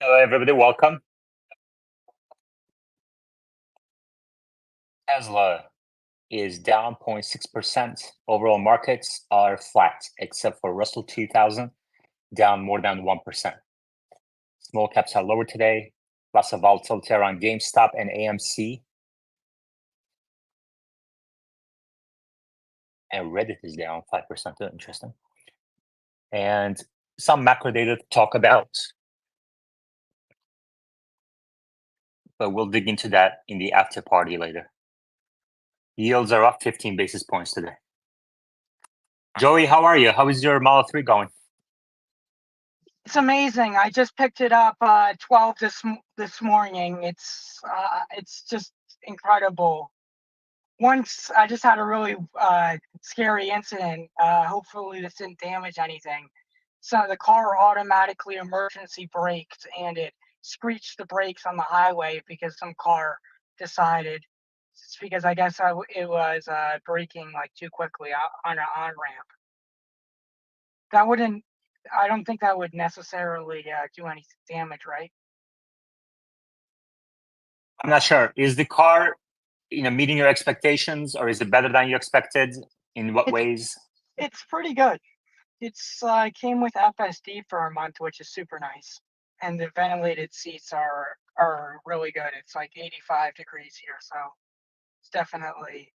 Hello, everybody. Welcome. Tesla is down 0.6%. Overall markets are flat, except for Russell 2000, down more than 1%. Small caps are lower today. Lots of volatility around GameStop and AMC. And Reddit is down 5%. Interesting. And some macro data to talk about. But we'll dig into that in the after party later. Yields are up 15 basis points today. Joey, how are you? How is your Model 3 going? It's amazing. I just picked it up 12 this morning. It's just incredible. Once I just had a really scary incident. Hopefully this didn't damage anything. So the car automatically emergency braked and it screeched the brakes on the highway because some car decided. It's because I guess it was braking like too quickly on an on-ramp. I don't think that would necessarily do any damage, right? I'm not sure. Is the car, meeting your expectations, or is it better than you expected? In what ways? It's pretty good. It's came with FSD for a month, which is super nice, and the ventilated seats are really good. It's like 85 degrees here, so it's definitely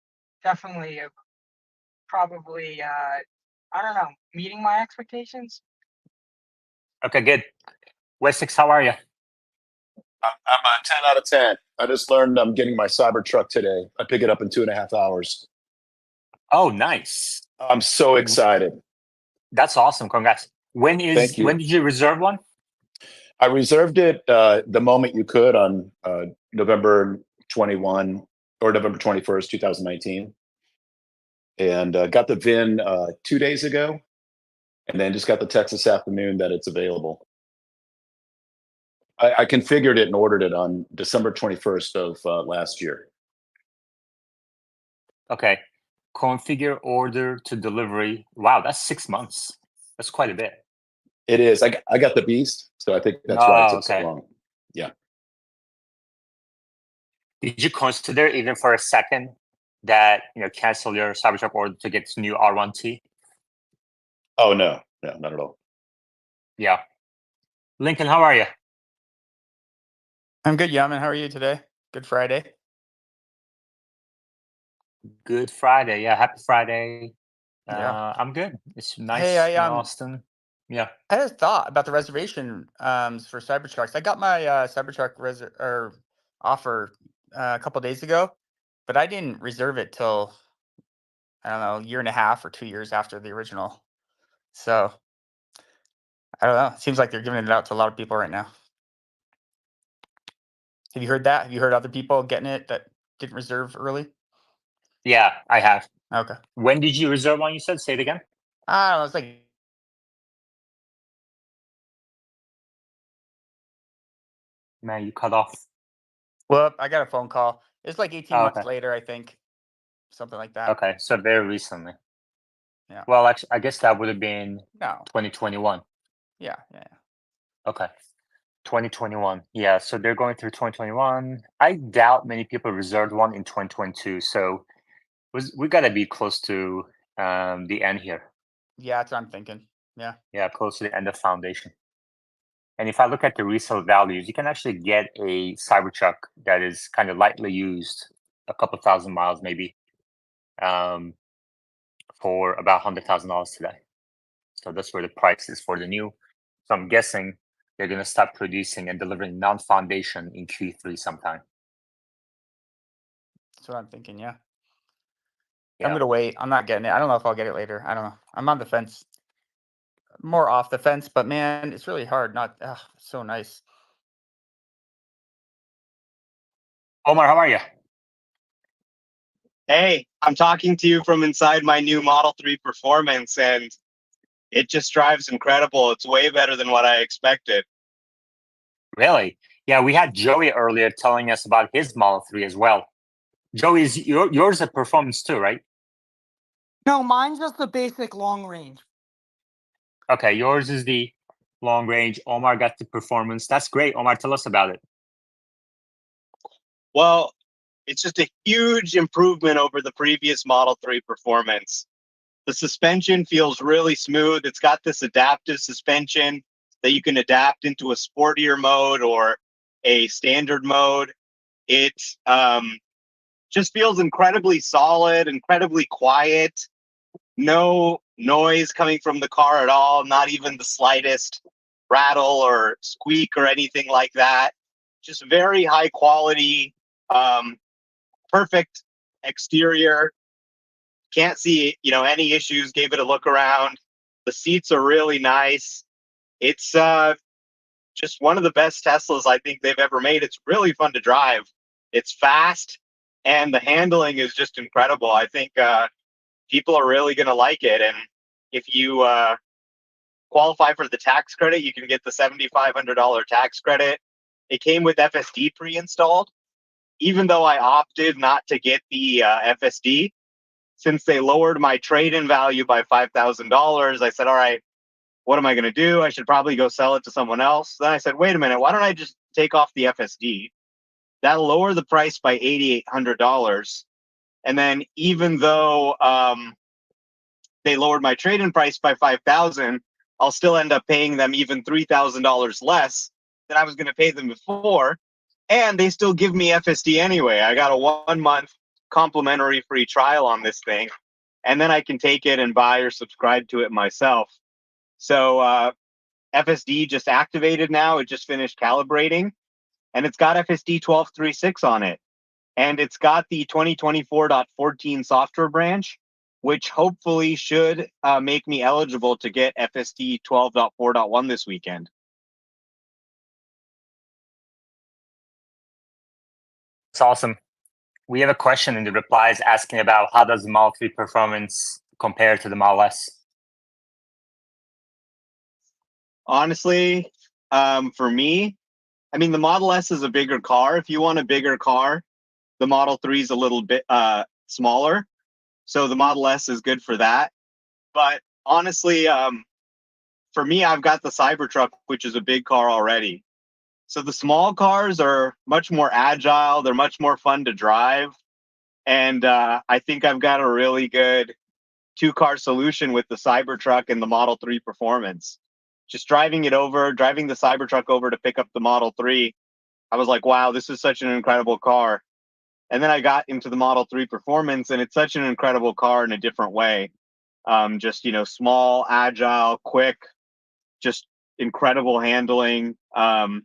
probably I don't know, meeting my expectations. Okay, good. Wessex, how are you? I'm a 10 out of 10. I just learned I'm getting my Cybertruck today. I pick it up in 2.5 hours. Oh, nice. I'm so excited. That's awesome. Congrats. Thank you. When did you reserve one? I reserved it the moment you could on November 21 or November 21st, 2019. And got the VIN 2 days ago. And then just got the text this afternoon that it's available. I configured it and ordered it on December 21st of last year. Okay. Configure, order to delivery. Wow, that's 6 months. That's quite a bit. It is. I got the beast, so I think that's why it took so long. Yeah. Did you consider even for a second that cancel your Cybertruck order to get new R1T? Oh no, not at all. Yeah. Lincoln, how are you? I'm good, Yaman. How are you today? Good Friday. Good Friday. Yeah, happy Friday. Yeah. I'm good. It's nice Hey, in Austin. Yeah. I had a thought about the reservation for Cybertrucks. I got my Cybertruck offer a couple days ago, but I didn't reserve it till I don't know, a year and a half or 2 years after the original. So I don't know. It seems like they're giving it out to a lot of people right now. Have you heard that? Have you heard other people getting it that didn't reserve early? Yeah, I have. Okay. When did you reserve one? You said. Say it again. I don't know. It's like Man, you cut off. well, I got a phone call. It's like 18 Oh, months okay. later, I think, something like that. Okay, so very recently. Yeah. Well, actually, I guess that would have been No. 2021. Yeah. Okay. 2021. Yeah, so they're going through 2021. I doubt many people reserved one in 2022. So we got to be close to the end here. Yeah, that's what I'm thinking. Yeah. Yeah, close to the end of foundation. And if I look at the resale values, you can actually get a Cybertruck that is kind of lightly used, a couple thousand miles maybe, for about $100,000 today. So that's where the price is for the new. So I'm guessing they're going to start producing and delivering non-foundation in Q3 sometime. That's what I'm thinking. Yeah. Yeah. I'm going to wait. I'm not getting it. I don't know if I'll get it later. I don't know. I'm on the fence. More off the fence, but man, it's really hard. It's so nice. Omar, how are you? Hey, I'm talking to you from inside my new Model 3 Performance, and it just drives incredible. It's way better than what I expected. Really? Yeah, we had Joey earlier telling us about his Model 3 as well. Joey, is yours a performance too, right? No, mine's just the basic long range. Okay, yours is the long range. Omar got the performance. That's great. Omar, tell us about it. Well, it's just a huge improvement over the previous Model 3 performance. The suspension feels really smooth. It's got this adaptive suspension that you can adapt into a sportier mode or a standard mode. It just feels incredibly solid, incredibly quiet. No noise coming from the car at all, not even the slightest rattle or squeak or anything like that. Just very high quality, perfect exterior. Can't see, any issues. Gave it a look around. The seats are really nice. It's just one of the best Teslas I think they've ever made. It's really fun to drive. It's fast, and the handling is just incredible. I think people are really going to like it. And if you qualify for the tax credit, you can get the $7,500 tax credit. It came with FSD pre-installed. Even though I opted not to get the FSD, since they lowered my trade-in value by $5,000, I said, all right, what am I going to do? I should probably go sell it to someone else. Then I said, wait a minute, why don't I just take off the FSD? That'll lower the price by $8,800. And then even though they lowered my trade-in price by $5,000, I'll still end up paying them even $3,000 less than I was going to pay them before. And they still give me FSD anyway. I got a 1-month complimentary free trial on this thing. And then I can take it and buy or subscribe to it myself. So FSD just activated now. It just finished calibrating. And it's got FSD 12.36 on it. And it's got the 2024.14 software branch, which hopefully should make me eligible to get FSD 12.4.1 this weekend. It's awesome. We have a question in the replies asking about how does the Model 3 performance compare to the Model S? Honestly, for me, I mean, the Model S is a bigger car. If you want a bigger car, the Model 3 is a little bit smaller. So the Model S is good for that. But honestly, for me, I've got the Cybertruck, which is a big car already. So the small cars are much more agile. They're much more fun to drive. And I think I've got a really good 2-car solution with the Cybertruck and the Model 3 performance. Just driving the Cybertruck over to pick up the Model 3, I was like, wow, this is such an incredible car. And then I got into the Model 3 performance, and it's such an incredible car in a different way. Just, small, agile, quick, just incredible handling. Yeah,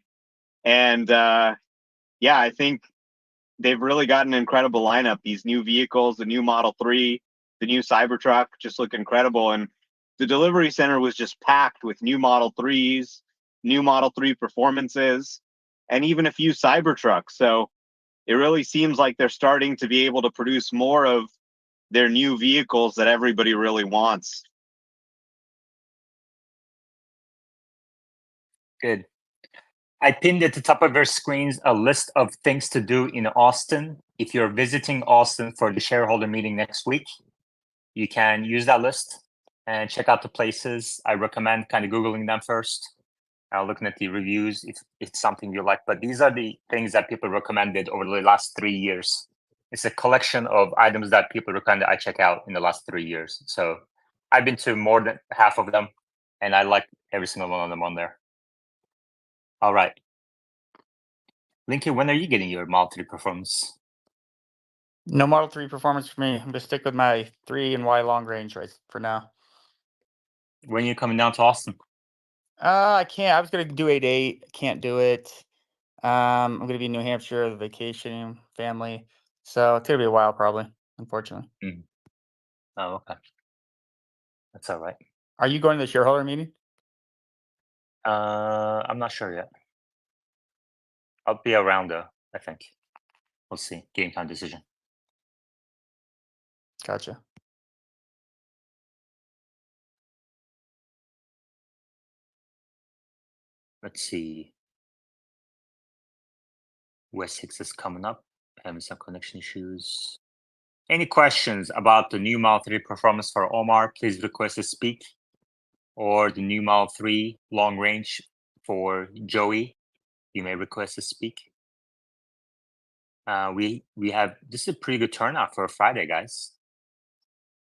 I think they've really got an incredible lineup. These new vehicles, the new Model 3, the new Cybertruck just look incredible. And the delivery center was just packed with new Model 3s, new Model 3 performances, and even a few Cybertrucks. So it really seems like they're starting to be able to produce more of their new vehicles that everybody really wants. Good. I pinned at the top of your screens a list of things to do in Austin. If you're visiting Austin for the shareholder meeting next week, you can use that list and check out the places. I recommend kind of Googling them first, looking at the reviews if it's something you like. But these are the things that people recommended over the last 3 years. It's a collection of items that people recommended I check out in the last 3 years. So I've been to more than half of them, and I like every single one of them on there. All right. Lincoln, when are you getting your Model 3 performance? No Model 3 performance for me. I'm gonna stick with my 3 and Y long range right for now. When are you coming down to Austin? I can't. I was gonna do 8-8. Can't do it. I'm gonna be in New Hampshire, vacation, family. So it's gonna be a while, probably. Unfortunately. Oh, okay. That's all right. Are you going to the shareholder meeting? I'm not sure yet. I'll be around though, I think. We'll see. Game time decision. Gotcha. Let's see. West 6 is coming up. Having some connection issues. Any questions about the new Model 3 performance for Omar? Please request to speak. or the new Model 3 long range for Joey, you may request to speak. We have, this is a pretty good turnout for a Friday, guys.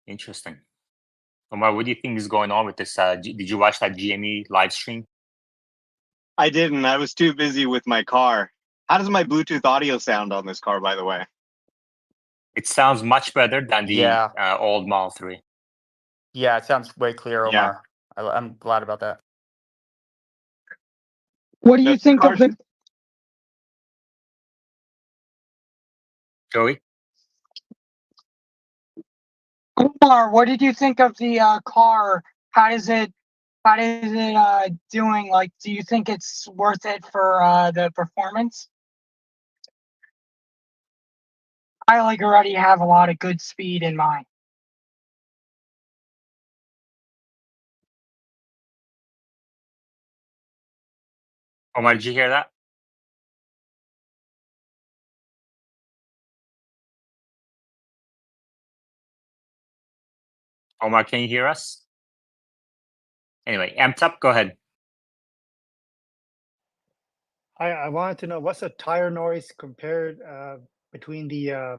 Interesting. Omar, what do you think is going on with this? Did you watch that GME live stream? I didn't. I was too busy with my car. How does my Bluetooth audio sound on this car, by the way? It sounds much better than the Yeah. old Model 3. Yeah, it sounds way clear, Yeah. Omar. I'm glad about that. What do you The think of cars- the Joey? Omar? What did you think of the car? How is it doing? Like, do you think it's worth it for the performance? I like already have a lot of good speed in mine. Omar, did you hear that? Omar, can you hear us? Anyway, Amtap, go ahead. I wanted to know what's the tire noise compared between the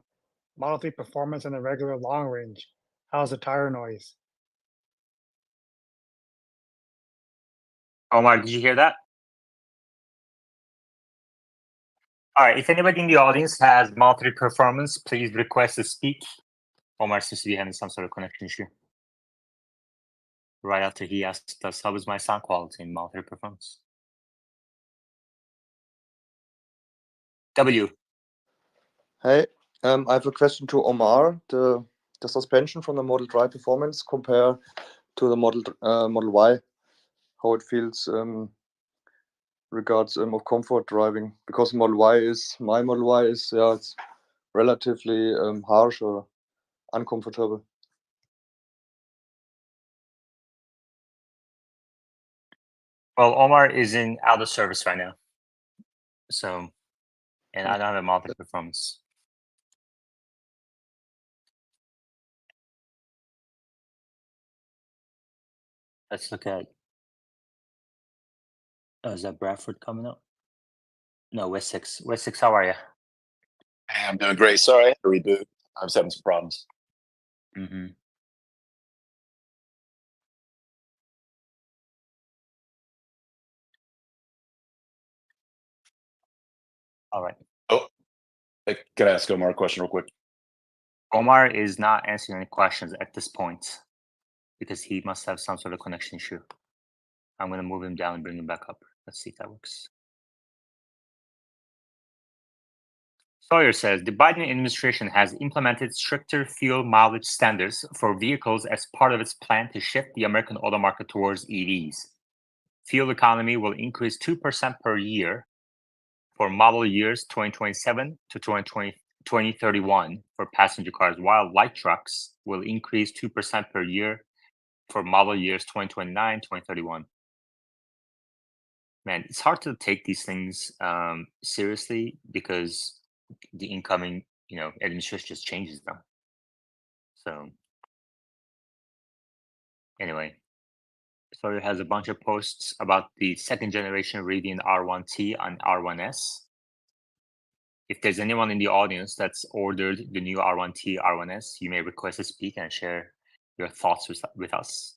Model 3 Performance and the regular long range? How's the tire noise? Omar, did you hear that? All right, if anybody in the audience has Model 3 Performance, please request to speak. Omar seems to be having some sort of connection issue. Right after he asked us, how is my sound quality in Model 3 Performance? W. Hey, I have a question to Omar. The suspension from the Model Y Performance compare to the Model Y, how it feels regards of comfort driving, because my Model Y is it's relatively harsh or uncomfortable. Well, Omar is in out of service right now. So, and I don't have a Model 3 Performance. Let's look at, is that Bradford coming up? No, Wessex. Wessex, how are you? Hey, I'm doing great. Sorry, I had to reboot. I was having some problems. Mm-hmm. All right. Oh, can I ask Omar a question real quick? Omar is not answering any questions at this point because he must have some sort of connection issue. I'm going to move him down and bring him back up. Let's see if that works. Sawyer says the Biden administration has implemented stricter fuel mileage standards for vehicles as part of its plan to shift the American auto market towards EVs. Fuel economy will increase 2% per year for model years 2027 to 2031 for passenger cars, while light trucks will increase 2% per year for model years 2029, 2031. Man, it's hard to take these things seriously because the incoming, administration just changes them. So anyway, Sawyer has a bunch of posts about the second generation Rivian R1T and R1S. If there's anyone in the audience that's ordered the new R1T, R1S, you may request to speak and share your thoughts with us.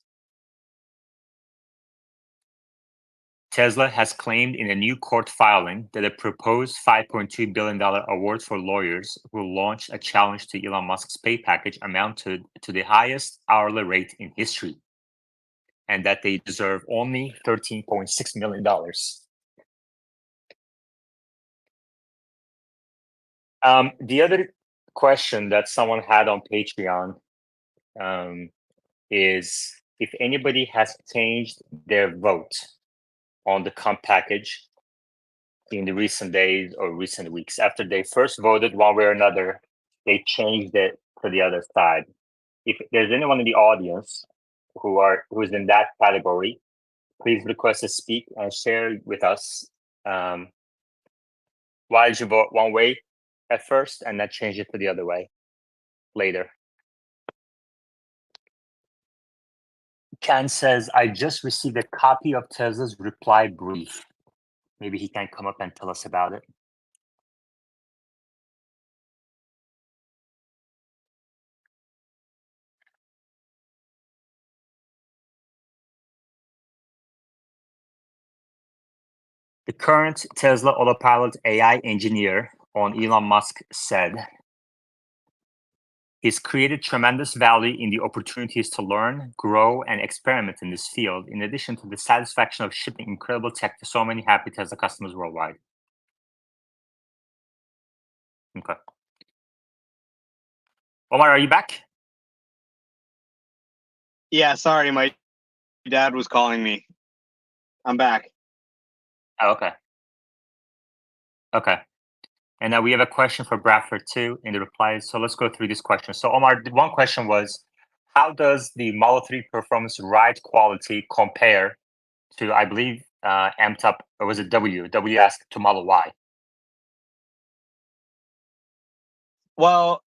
Tesla has claimed in a new court filing that a proposed $5.2 billion award for lawyers who launched a challenge to Elon Musk's pay package amounted to the highest hourly rate in history, and that they deserve only $13.6 million. The other question that someone had on Patreon is if anybody has changed their vote on the comp package in the recent days or recent weeks. After they first voted one way or another, they changed it to the other side. If there's anyone in the audience who's in that category, please request to speak and share with us why did you vote one way at first and then change it to the other way later. Ken says, I just received a copy of Tesla's reply brief. Maybe he can come up and tell us about it. The current Tesla Autopilot AI engineer on Elon Musk said, he's created tremendous value in the opportunities to learn, grow, and experiment in this field, in addition to the satisfaction of shipping incredible tech to so many happy Tesla customers worldwide. Okay. Omar, are you back? Yeah, sorry, my dad was calling me. I'm back. Oh, okay. Okay. And now we have a question for Bradford too in the replies. So let's go through this question. So Omar, the one question was, how does the Model 3 performance ride quality compare to, I believe, amped up, or was it W? W asked to Model Y. Well,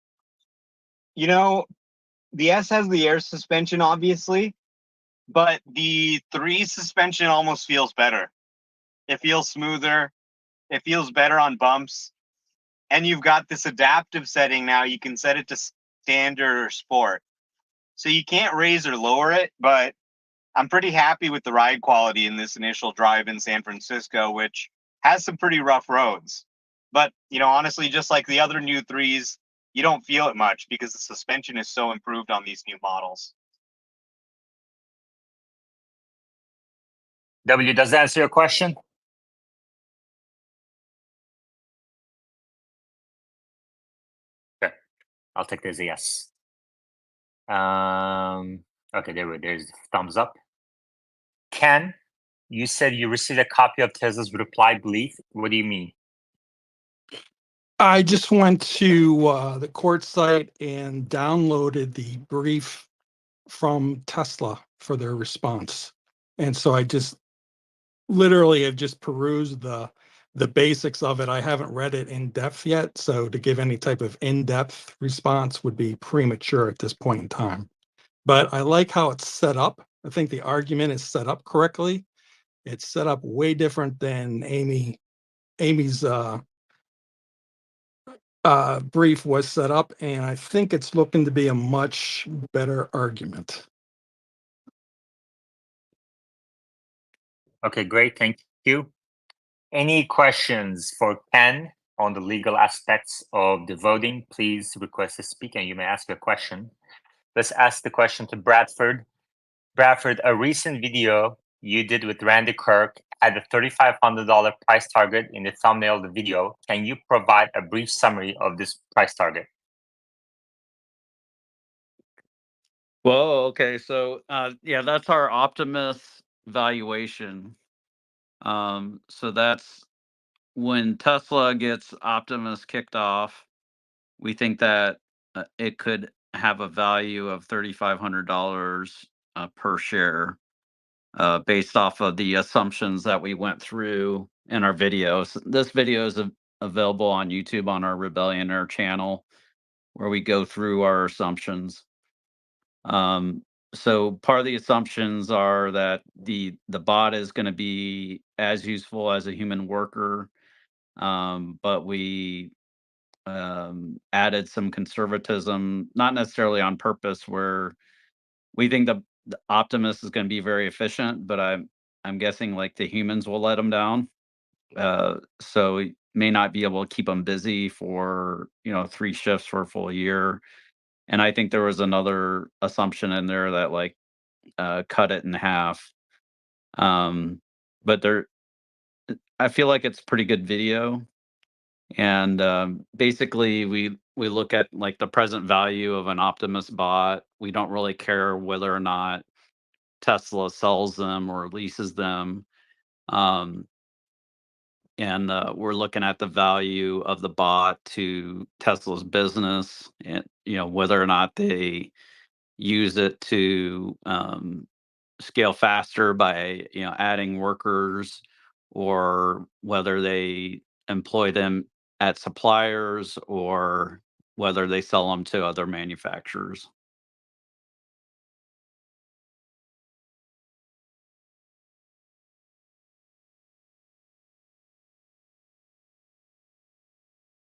you know, the S has the air suspension, obviously, but the 3 suspension almost feels better. It feels smoother. It feels better on bumps. And you've got this adaptive setting now. You can set it to standard or sport. So you can't raise or lower it, but I'm pretty happy with the ride quality in this initial drive in San Francisco, which has some pretty rough roads. But, honestly, just like the other new 3s, you don't feel it much because the suspension is so improved on these new models. W, does that answer your question? Okay, I'll take this as a yes. Okay, there's the thumbs up. Ken, you said you received a copy of Tesla's reply brief. What do you mean? I just went to the court site and downloaded the brief from Tesla for their response. And so I just literally have just perused the basics of it. I haven't read it in depth yet. So to give any type of in-depth response would be premature at this point in time. But I like how it's set up. I think the argument is set up correctly. It's set up way different than Amy's brief was set up, and I think it's looking to be a much better argument. Okay, great. Thank you. Any questions for Ken on the legal aspects of the voting? Please request to speak and you may ask a question. Let's ask the question to Bradford. Bradford, a recent video you did with Randy Kirk had a $3,500 price target in the thumbnail of the video. Can you provide a brief summary of this price target? Whoa, okay. So yeah, that's our Optimus valuation. So that's when Tesla gets Optimus kicked off, we think that it could have a value of $3,500 per share, based off of the assumptions that we went through in our videos. This video is available on YouTube on our Rebellionaire channel, where we go through our assumptions. So part of the assumptions are that the bot is going to be as useful as a human worker, but we added some conservatism, not necessarily on purpose, where we think the Optimus is going to be very efficient, but I'm guessing like the humans will let them down. So we may not be able to keep them busy for 3 shifts for a full year. And I think there was another assumption in there that like cut it in half. But I feel like it's pretty good video. And basically we look at like the present value of an Optimus bot. We don't really care whether or not Tesla sells them or leases them. And we're looking at the value of the bot to Tesla's business, and whether or not they use it to scale faster by adding workers, or whether they employ them at suppliers, or whether they sell them to other manufacturers.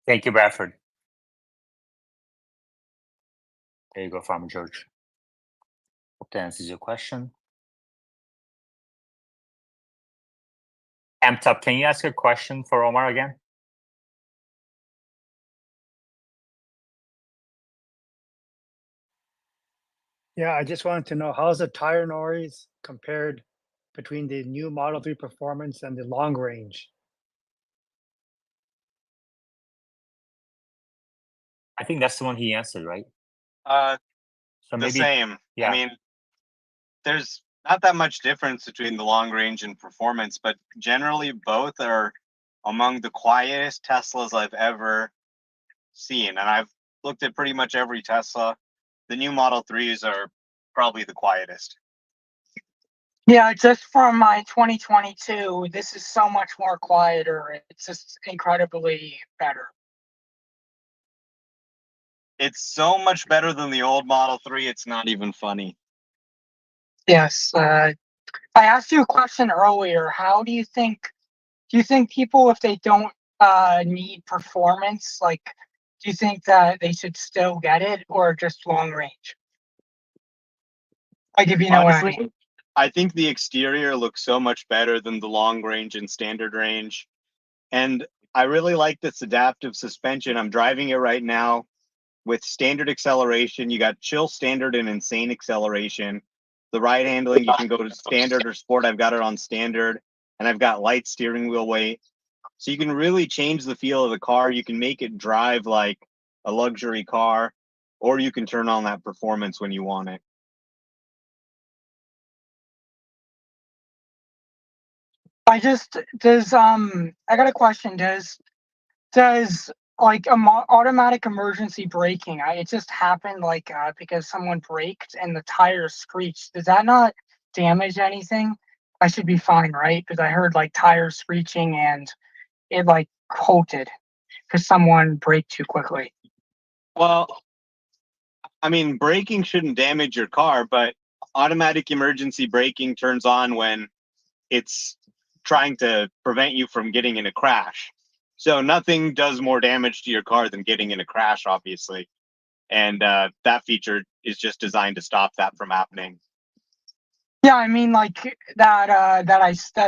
Thank you, Bradford. There you go, Farmer George. Hope that answers your question. Amtop, can you ask a question for Omar again? Yeah, I just wanted to know, how's the tire noise compared between the new Model 3 Performance and the long range? I think that's the one he answered, right? So The maybe, same. yeah. I mean, there's not that much difference between the long range and performance, but generally both are among the quietest Teslas I've ever seen. And I've looked at pretty much every Tesla. The new Model 3s are probably the quietest. Yeah, just from my 2022, this is so much more quieter. It's just incredibly better. It's so much better than the old Model 3, it's not even funny. Yes. I asked you a question earlier. Do you think people, if they don't need performance, like, do you think that they should still get it, or just long range? Like, if you know what I Honestly, mean. I think the exterior looks so much better than the long range and standard range. And I really like this adaptive suspension. I'm driving it right now with standard acceleration. You got chill, standard, and insane acceleration. The ride handling, you can go to standard or sport. I've got it on standard, and I've got light steering wheel weight. So you can really change the feel of the car. You can make it drive like a luxury car, or you can turn on that performance when you want it. I got a question. Does like automatic emergency braking? It just happened like because someone braked and the tires screeched. Does that not damage anything? I should be fine, right? Because I heard like tires screeching and it like halted because someone braked too quickly. Well, I mean, braking shouldn't damage your car, but automatic emergency braking turns on when it's trying to prevent you from getting in a crash. So nothing does more damage to your car than getting in a crash, obviously. And that feature is just designed to stop that from happening. Yeah, I mean like the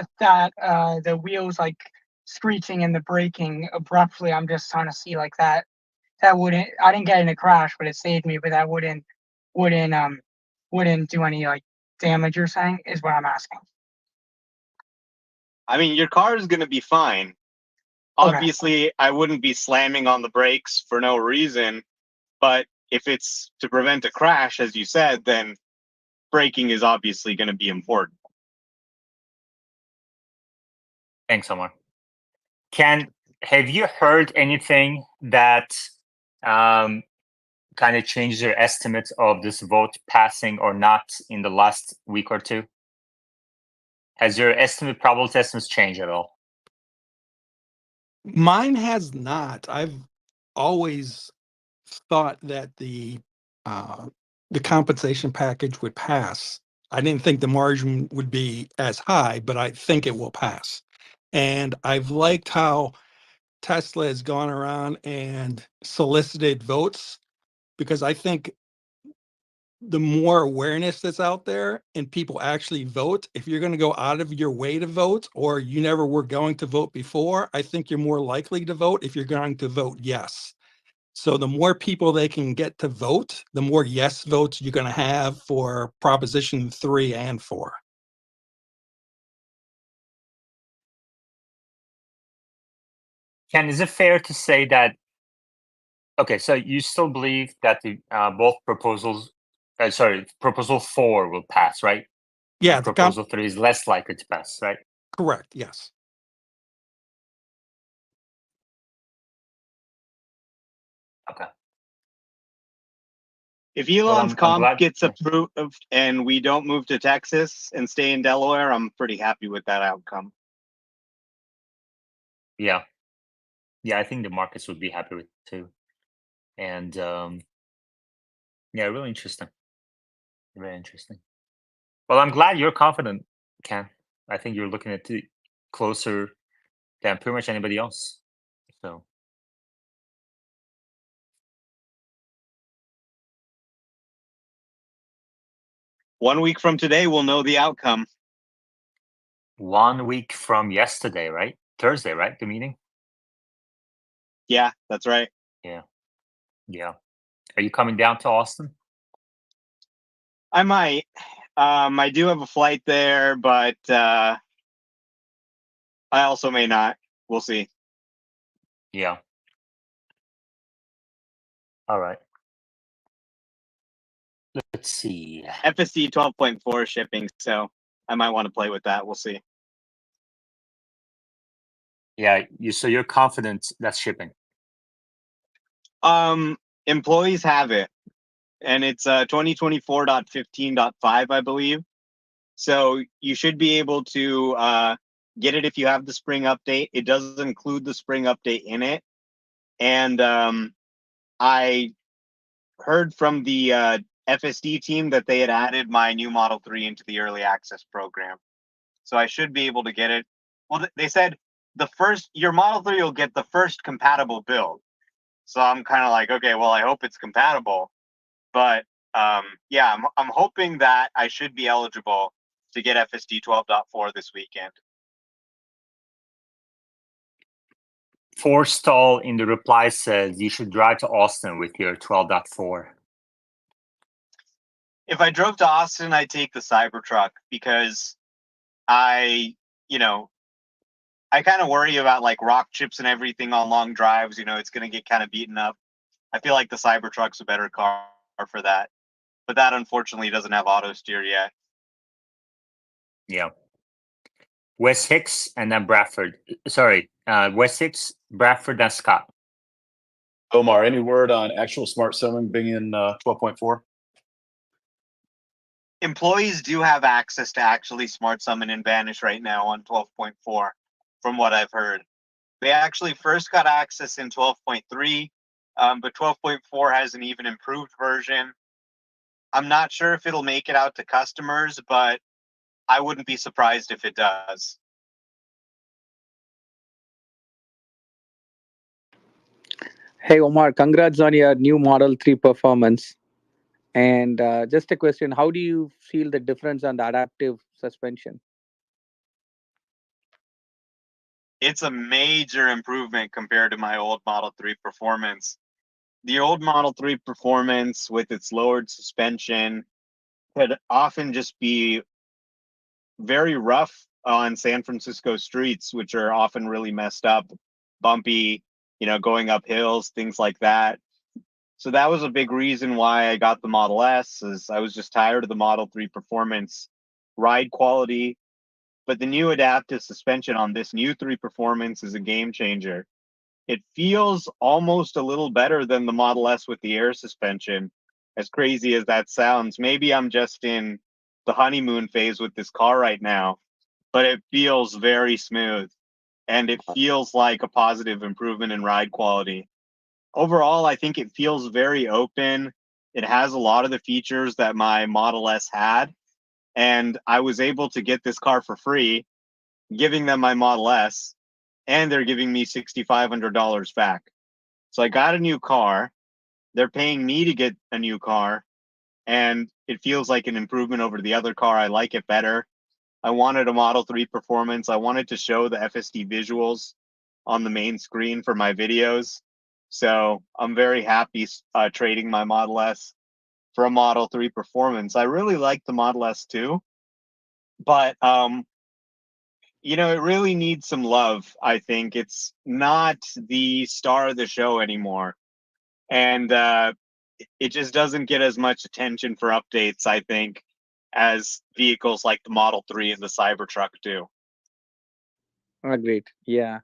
wheels like screeching and the braking abruptly. I'm just trying to see like that I didn't get in a crash, but it saved me. But that wouldn't do any like damage. You're saying is what I'm asking. I mean, your car is going to be fine. Okay. Obviously, I wouldn't be slamming on the brakes for no reason. But if it's to prevent a crash, as you said, then braking is obviously going to be important. Thanks, Omar. Ken, have you heard anything that kind of changes your estimate of this vote passing or not in the last week or two? Has your probability estimates changed at all? Mine has not. I've always thought that the compensation package would pass. I didn't think the margin would be as high, but I think it will pass. And I've liked how Tesla has gone around and solicited votes, because I think the more awareness that's out there and people actually vote, if you're going to go out of your way to vote, or you never were going to vote before, I think you're more likely to vote if you're going to vote yes. So the more people they can get to vote, the more yes votes you're going to have for Proposition 3 and 4. Ken, is it fair to say that, okay, so you still believe that the both proposals, Proposal 4 will pass, right? Yeah, and Proposal 3 is less likely to pass, right? correct, yes. Okay. If Elon's comp glad- gets approved and we don't move to Texas and stay in Delaware, I'm pretty happy with that outcome. Yeah. Yeah, I think the markets would be happy with it too. And yeah, really interesting. Very interesting. Well, I'm glad you're confident, Ken. I think you're looking at it closer than pretty much anybody else. So 1 week from today, we'll know the outcome. 1 week from yesterday, right? Thursday, right? The meeting? Yeah, that's right. Yeah. Are you coming down to Austin? I might. I do have a flight there, but I also may not. We'll see. Yeah. All right. Let's see. FSD 12.4 shipping, so I might want to play with that. We'll see. Yeah, so you're confident that's shipping. Employees have it, and it's 2024.15.5, I believe. So you should be able to get it if you have the spring update. It does include the spring update in it. And I heard from the FSD team that they had added my new Model 3 into the early access program. So I should be able to get it. Well, they said your Model 3 will get the first compatible build. So I'm kind of like, okay, well, I hope it's compatible. But yeah, I'm hoping that I should be eligible to get FSD 12.4 this weekend. Forstall in the reply says you should drive to Austin with your 12.4. If I drove to Austin, I'd take the Cybertruck because I kind of worry about like rock chips and everything on long drives. It's going to get kind of beaten up. I feel like the Cybertruck's a better car for that. But that unfortunately doesn't have auto steer yet. Yeah. Wes Hicks and then Bradford. Sorry, Wes Hicks, Bradford, and Scott. Omar, any word on actual smart summon being in 12.4? Employees do have access to actually smart summon and banish right now on 12.4, from what I've heard. They actually first got access in 12.3, but 12.4 has an even improved version. I'm not sure if it'll make it out to customers, but I wouldn't be surprised if it does. Hey Omar, congrats on your new Model 3 performance. And just a question, how do you feel the difference on the adaptive suspension? It's a major improvement compared to my old Model 3 performance. The old Model 3 performance with its lowered suspension could often just be very rough on San Francisco streets, which are often really messed up, bumpy, going up hills, things like that. So that was a big reason why I got the Model S, is I was just tired of the Model 3 performance ride quality. But the new adaptive suspension on this new 3 performance is a game changer. It feels almost a little better than the Model S with the air suspension, as crazy as that sounds. Maybe I'm just in the honeymoon phase with this car right now, but it feels very smooth and it feels like a positive improvement in ride quality. Overall, I think it feels very open. It has a lot of the features that my Model S had, and I was able to get this car for free, giving them my Model S, and they're giving me $6,500 back. So I got a new car. They're paying me to get a new car, and it feels like an improvement over the other car. I like it better. I wanted a Model 3 performance. I wanted to show the FSD visuals on the main screen for my videos. So I'm very happy trading my Model S for a Model 3 performance. I really like the Model S too, but it really needs some love. I think it's not the star of the show anymore, and it just doesn't get as much attention for updates, I think, as vehicles like the Model 3 and the Cybertruck do. Great. Yeah.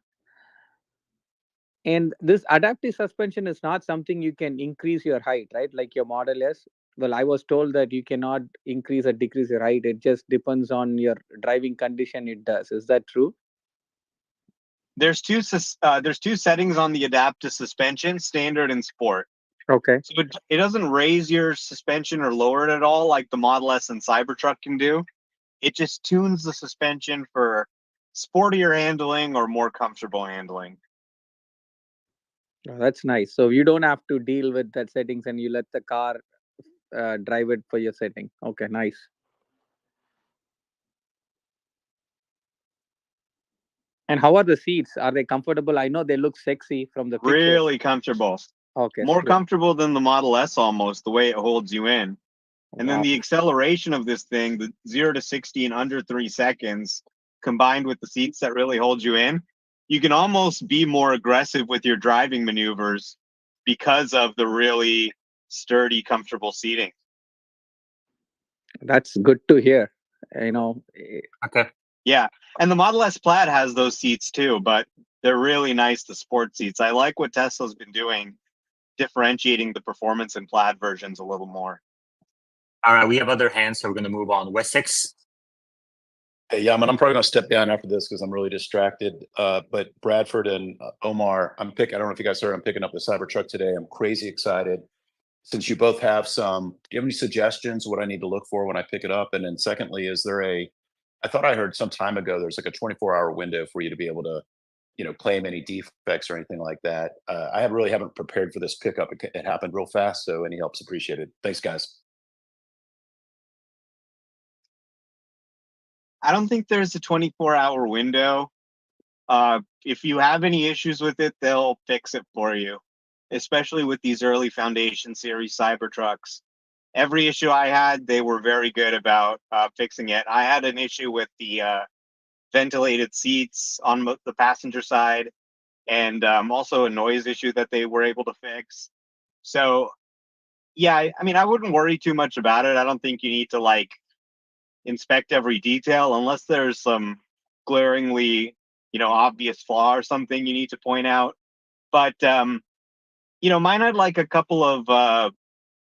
And this adaptive suspension is not something you can increase your height, right? Like your Model S. Well, I was told that you cannot increase or decrease your height. It just depends on your driving condition. It does. Is that true? There's two settings on the adaptive suspension, standard and sport. Okay. So it doesn't raise your suspension or lower it at all like the Model S and Cybertruck can do. It just tunes the suspension for sportier handling or more comfortable handling. Oh, that's nice. So you don't have to deal with that settings and you let the car drive it for your setting. Okay, nice. And how are the seats? Are they comfortable? I know they look sexy from the picture. Really comfortable. Okay. More good. comfortable than the Model S almost, the way it holds you in. And then Wow. the acceleration of this thing, the 0 to 60 in under 3 seconds, combined with the seats that really hold you in, you can almost be more aggressive with your driving maneuvers because of the really sturdy, comfortable seating. That's good to hear. You know, Okay. Yeah. And the Model S Plaid has those seats too, but they're really nice, the sport seats. I like what Tesla's been doing, differentiating the performance and Plaid versions a little more. All right, we have other hands, so we're going to move on. Wessex. Hey, yeah, I'm probably going to step down after this because I'm really distracted. But Bradford and Omar, I don't know if you guys heard, I'm picking up the Cybertruck today. I'm crazy excited. Since you both have some, do you have any suggestions what I need to look for when I pick it up? And then secondly, I thought I heard some time ago, there's like a 24-hour window for you to be able to, claim any defects or anything like that. I really haven't prepared for this pickup. It happened real fast, so any help's appreciated. Thanks, guys. I don't think there's a 24-hour window. If you have any issues with it, they'll fix it for you, especially with these early Foundation Series Cybertrucks. Every issue I had, they were very good about fixing it. I had an issue with the ventilated seats on the passenger side, and also a noise issue that they were able to fix. So, yeah, I mean, I wouldn't worry too much about it. I don't think you need to inspect every detail unless there's some glaringly, obvious flaw or something you need to point out. But mine had like a couple of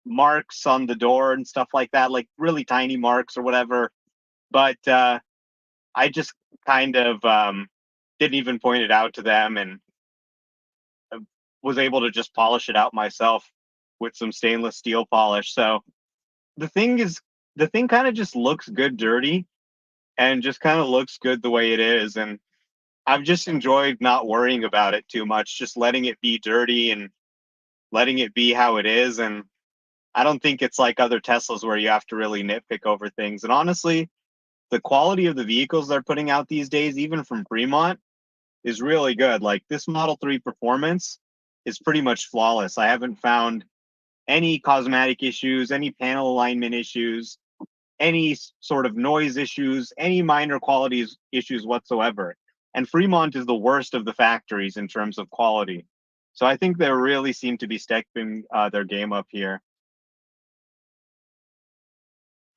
marks on the door and stuff like that, like really tiny marks or whatever. But I just kind of didn't even point it out to them, and was able to just polish it out myself with some stainless steel polish. So the thing kind of just looks good dirty, and just kind of looks good the way it is. And I've just enjoyed not worrying about it too much, just letting it be dirty and letting it be how it is. And I don't think it's like other Teslas where you have to really nitpick over things. And honestly, the quality of the vehicles they're putting out these days, even from Fremont, is really good. Like this Model 3 performance is pretty much flawless. I haven't found any cosmetic issues, any panel alignment issues, any sort of noise issues, any minor quality issues whatsoever. And Fremont is the worst of the factories in terms of quality. So I think they really seem to be stepping their game up here.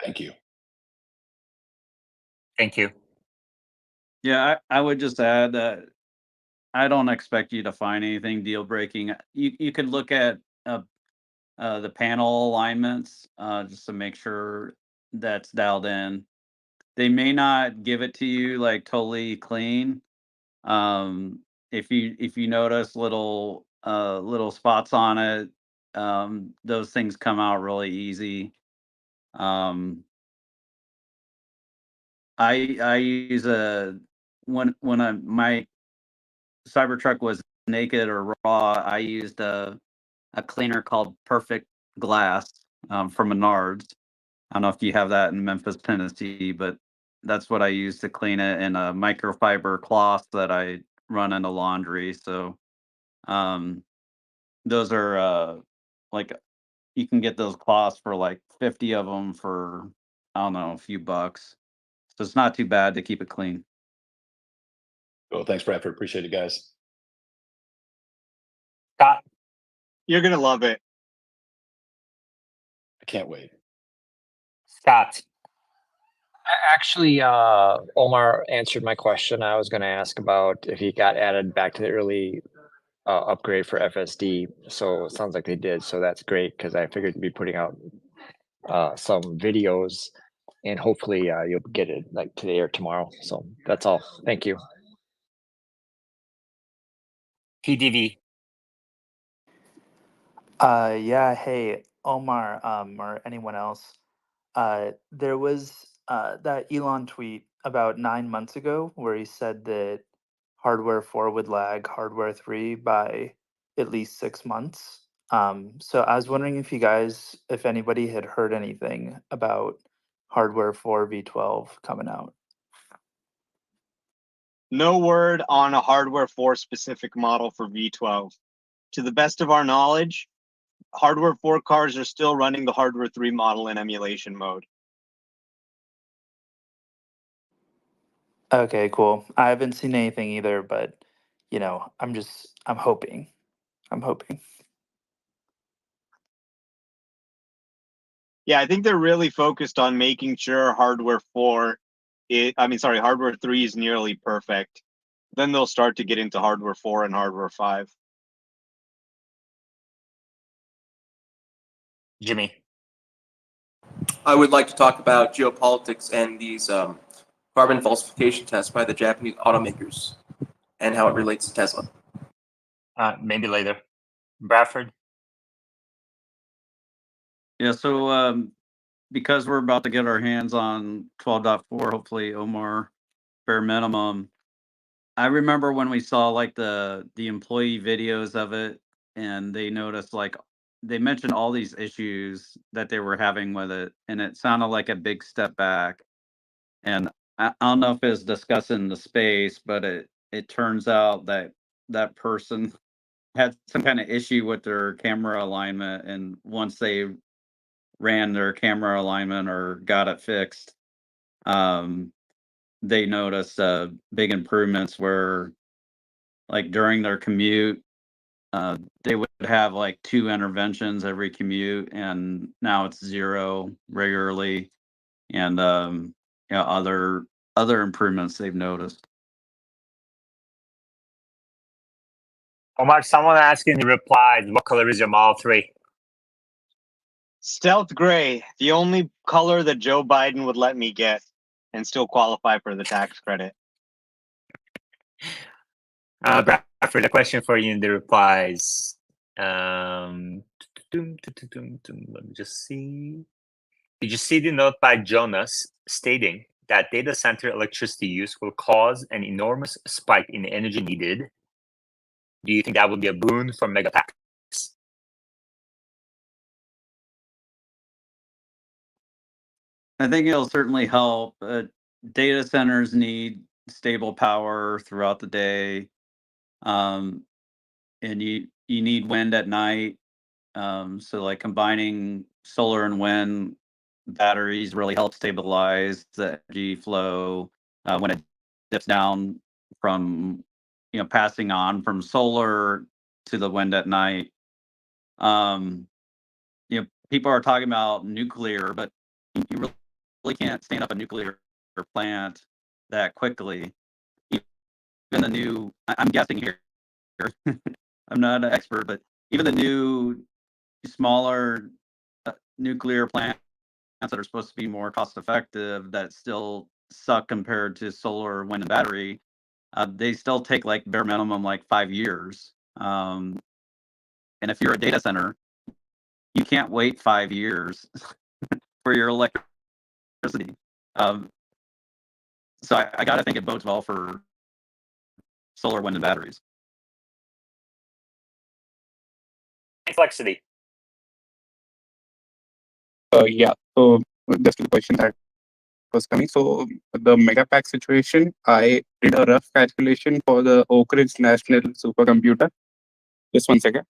Thank you. Thank you. Yeah, I would just add that I don't expect you to find anything deal breaking. You could look at the panel alignments just to make sure that's dialed in. They may not give it to you like totally clean. If you notice little spots on it, those things come out really easy. I use when my Cybertruck was naked or raw, I used a cleaner called Perfect Glass from Menards. I don't know if you have that in Memphis, Tennessee, but that's what I use to clean it, in a microfiber cloth that I run into laundry. So those are like, you can get those cloths for like 50 of them for, I don't know, a few bucks. So it's not too bad to keep it clean. Well, thanks, Bradford. Appreciate it, guys. Scott. You're going to love it. I can't wait. Scott. Actually, Omar answered my question. I was going to ask about if he got added back to the early upgrade for FSD. So it sounds like they did. So that's great, because I figured to be putting out some videos, and hopefully you'll get it like today or tomorrow. So that's all. Thank you. PDV. Yeah, hey, Omar, or anyone else. There was that Elon tweet about 9 months ago where he said that hardware 4 would lag hardware 3 by at least 6 months. So I was wondering if anybody had heard anything about hardware 4 V12 coming out. No word on a hardware 4 specific model for V12. To the best of our knowledge, hardware 4 cars are still running the hardware 3 model in emulation mode. Okay, cool. I haven't seen anything either, but I'm hoping. I'm hoping. Yeah, I think they're really focused on making sure hardware 3 is nearly perfect. Then they'll start to get into hardware 4 and hardware 5. Jimmy. I would like to talk about geopolitics and these carbon falsification tests by the Japanese automakers and how it relates to Tesla. Maybe later. Bradford. Yeah, so because we're about to get our hands on 12.4, hopefully Omar bare minimum. I remember when we saw like the employee videos of it, and they noticed like they mentioned all these issues that they were having with it, and it sounded like a big step back. And I don't know if it's discussing the space, but it turns out that that person had some kind of issue with their camera alignment, and once they ran their camera alignment or got it fixed, they noticed big improvements where, like during their commute, they would have like 2 interventions every commute, and now it's 0 regularly, and other improvements they've noticed. Omar, someone asking you replied, what color is your Model 3? Stealth gray, the only color that Joe Biden would let me get and still qualify for the tax credit. Bradford, a question for you in the replies. Let me just see. Did you see the note by Jonas stating that data center electricity use will cause an enormous spike in the energy needed? Do you think that would be a boon for megapacks? I think it'll certainly help. Data centers need stable power throughout the day, and you need wind at night. So like combining solar and wind batteries really help stabilize the energy flow when it dips down from passing on from solar to the wind at night. People are talking about nuclear, but you really can't stand up a nuclear plant that quickly. Even the new, I'm guessing here, I'm not an expert, but even the new smaller nuclear plants that are supposed to be more cost effective that still suck compared to solar, wind, and battery, they still take like bare minimum like 5 years. And if you're a data center, you can't wait 5 years for your electricity. So I gotta think it bodes well for solar, wind, and batteries. Complexity. Yeah. So just a question that was coming. So the megapack situation, I did a rough calculation for the Oak Ridge National Supercomputer. Just 1 second.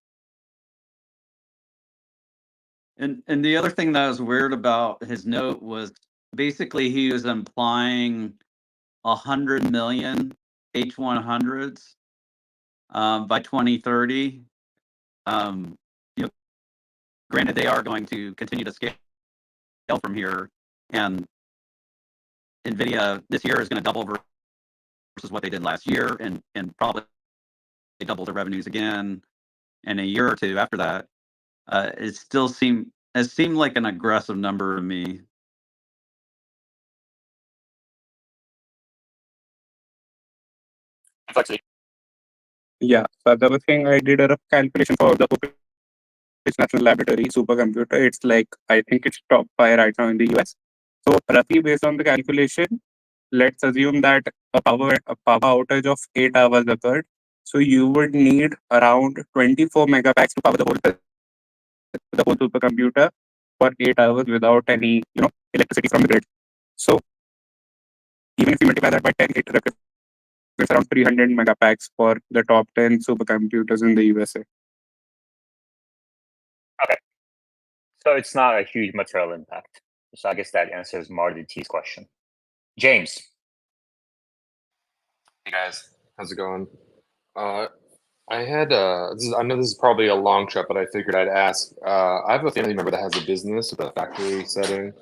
And the other thing that was weird about his note was basically he was implying 100 million H100s by 2030. Granted, they are going to continue to scale from here, and NVIDIA this year is going to double versus what they did last year, and probably double their revenues again in a year or two after that. It seemed like an aggressive number to me. Complexity. Yeah. So the other thing, I did a rough calculation for the Oak Ridge National Laboratory supercomputer. It's like, I think it's top 5 right now in the US. So roughly based on the calculation, let's assume that a power outage of 8 hours occurred. So you would need around 24 megapacks to power the whole supercomputer for 8 hours without any electricity from the grid. So even if you multiply that by 10, it It's around 300 megapacks for the top 10 supercomputers in the USA. Okay. So it's not a huge material impact. So I guess that answers Marty T's question. James. Hey guys, how's it going? I had I know this is probably a long shot, but I figured I'd ask. I have a family member that has a business with a factory setting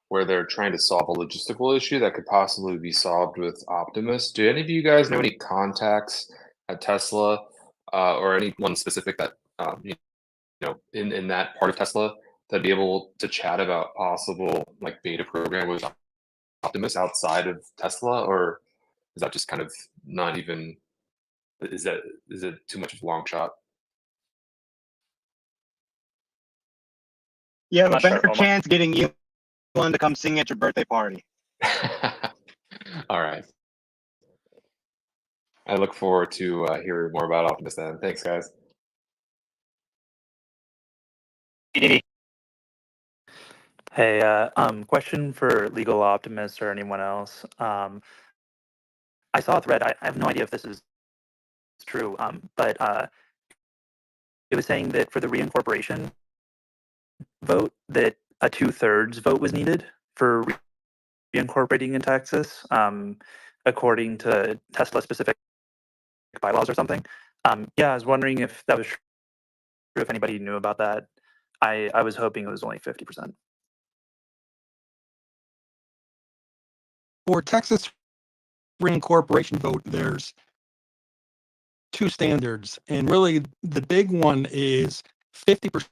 where they're trying to solve a logistical issue that could possibly be solved with Optimus. Do any of you guys know any contacts at Tesla or anyone specific that you know in that part of Tesla that'd be able to chat about possible like beta program with Optimus outside of Tesla, or is that just kind of not even? Is it too much of a long shot? You have I'm a not sure, better Omar. chance getting Elon to come sing at your birthday party. All right. I look forward to hearing more about Optimus then. Thanks, guys. Hey, question for Legal Optimist or anyone else. I saw a thread. I have no idea if this is true, but it was saying that for the Reincorporation vote, that a 2/3 vote was needed for reincorporating in Texas, according to Tesla specific bylaws or something. Yeah, I was wondering if that was true, if anybody knew about that. I was hoping it was only 50%. For Texas Reincorporation vote, there's two standards, and really the big one is 50%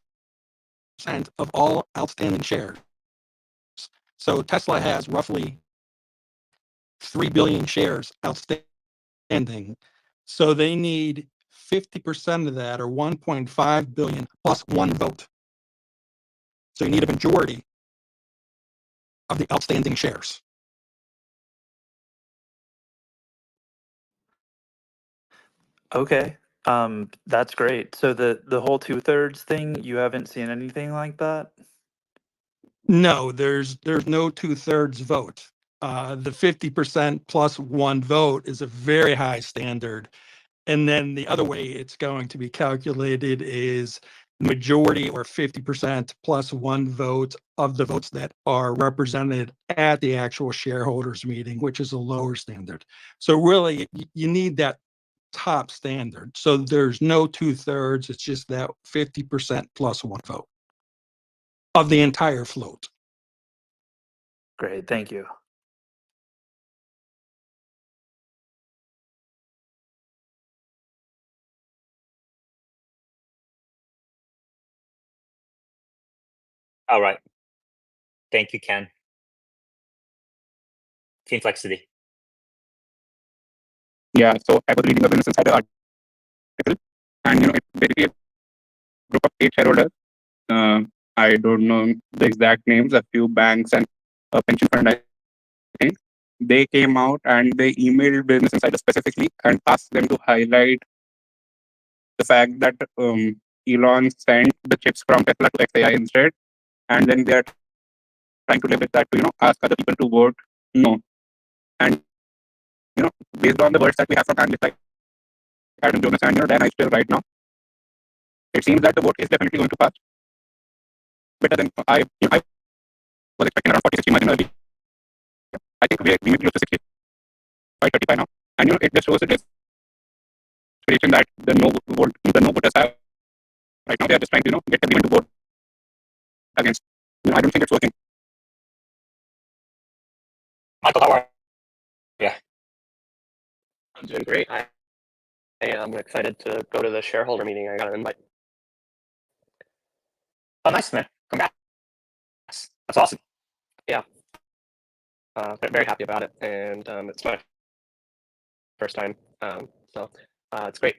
of all outstanding shares. So Tesla has roughly 3 billion shares outstanding. So they need 50% of that, or 1.5 billion plus one vote. So you need a majority of the outstanding shares. Okay, that's great. So the whole 2/3 thing, you haven't seen anything like that? No, there's no 2/3 vote. The 50% plus one vote is a very high standard. And then the other way it's going to be calculated is majority, or 50% plus one vote of the votes that are represented at the actual shareholders meeting, which is a lower standard. So really you need that top standard. So there's no 2/3, it's just that 50% plus one vote of the entire float. Great, thank you. All right. Thank you, Ken. Team Flexity. Yeah, so I was reading the Business Insider article, and it's basically a group of 8 shareholders. I don't know the exact names, a few banks and a pension fund, I think. They came out and they emailed Business Insider specifically and asked them to highlight the fact that Elon sent the chips from Tesla to XAI instead, and then they're trying to leverage that to ask other people to vote no. And based on the words that we have from analysts like Adam Jonas and Dan Eichel right now, it seems that the vote is definitely going to pass. Better than I was expecting around 40-60 margin early. I think we may be close to 60 by 35 now. And it just shows the desperation that the no voters have right now. They are just trying to get everyone to vote against. I don't think it's working. Michael, how are you? Yeah. I'm doing great. I'm excited to go to the shareholder meeting. I got an invite. Oh, nice, man. Congrats. That's awesome. Yeah. Very happy about it. And it's my first time. So it's great.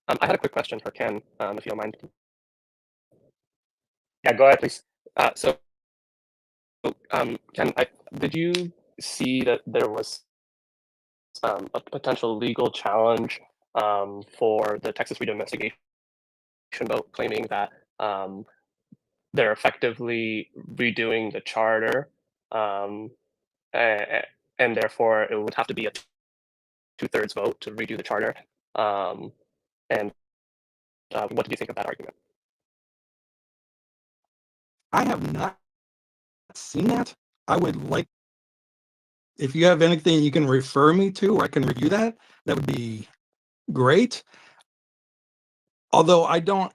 I had a quick question for Ken, if you don't mind. Yeah, go ahead, please. Ken, did you see that there was a potential legal challenge for the Texas Freedom Investigation vote, claiming that they're effectively redoing the charter, and therefore it would have to be a 2/3 vote to redo the charter. And what did you think of that argument? I have not seen that. I would like, if you have anything you can refer me to or I can review that, that would be great. Although I don't,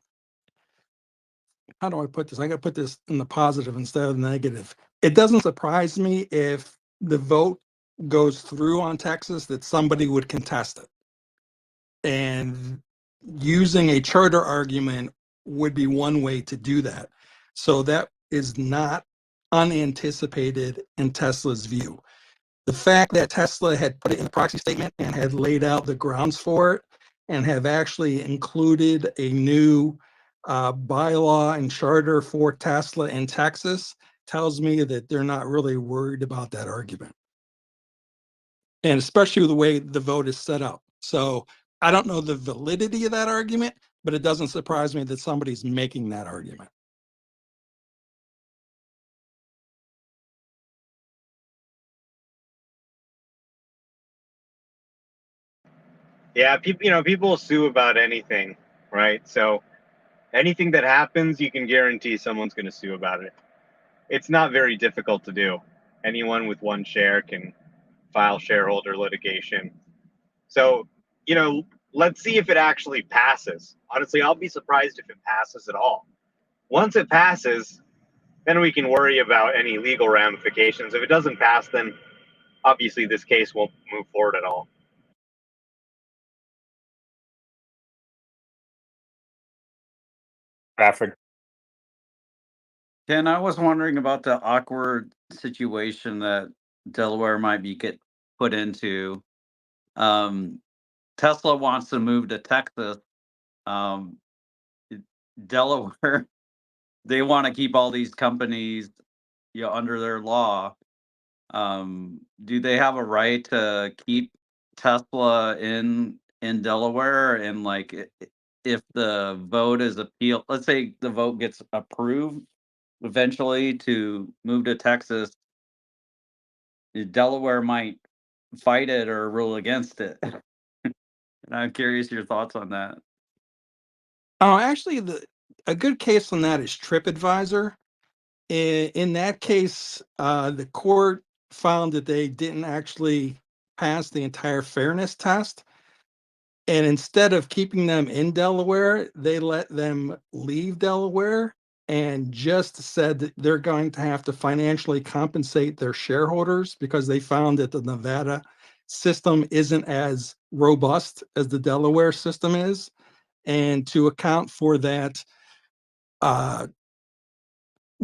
how do I put this? I got to put this in the positive instead of the negative. It doesn't surprise me if the vote goes through on Texas that somebody would contest it. And using a charter argument would be one way to do that. So that is not unanticipated in Tesla's view. The fact that Tesla had put it in the proxy statement and had laid out the grounds for it and have actually included a new bylaw and charter for Tesla in Texas tells me that they're not really worried about that argument. And especially the way the vote is set up. So I don't know the validity of that argument, but it doesn't surprise me that somebody's making that argument. Yeah, people sue about anything, right? So anything that happens, you can guarantee someone's going to sue about it. It's not very difficult to do. Anyone with one share can file shareholder litigation. So, let's see if it actually passes. Honestly, I'll be surprised if it passes at all. Once it passes, then we can worry about any legal ramifications. If it doesn't pass, then obviously this case won't move forward at all. Bradford. Ken, I was wondering about the awkward situation that Delaware might be put into. Tesla wants to move to Texas. Delaware, they want to keep all these companies, under their law. Do they have a right to keep Tesla in Delaware? And if the vote is appealed, let's say the vote gets approved eventually to move to Texas, Delaware might fight it or rule against it. And I'm curious your thoughts on that. Oh, actually, a good case on that is TripAdvisor. In that case, the court found that they didn't actually pass the entire fairness test. And instead of keeping them in Delaware, they let them leave Delaware and just said that they're going to have to financially compensate their shareholders because they found that the Nevada system isn't as robust as the Delaware system is. And to account for that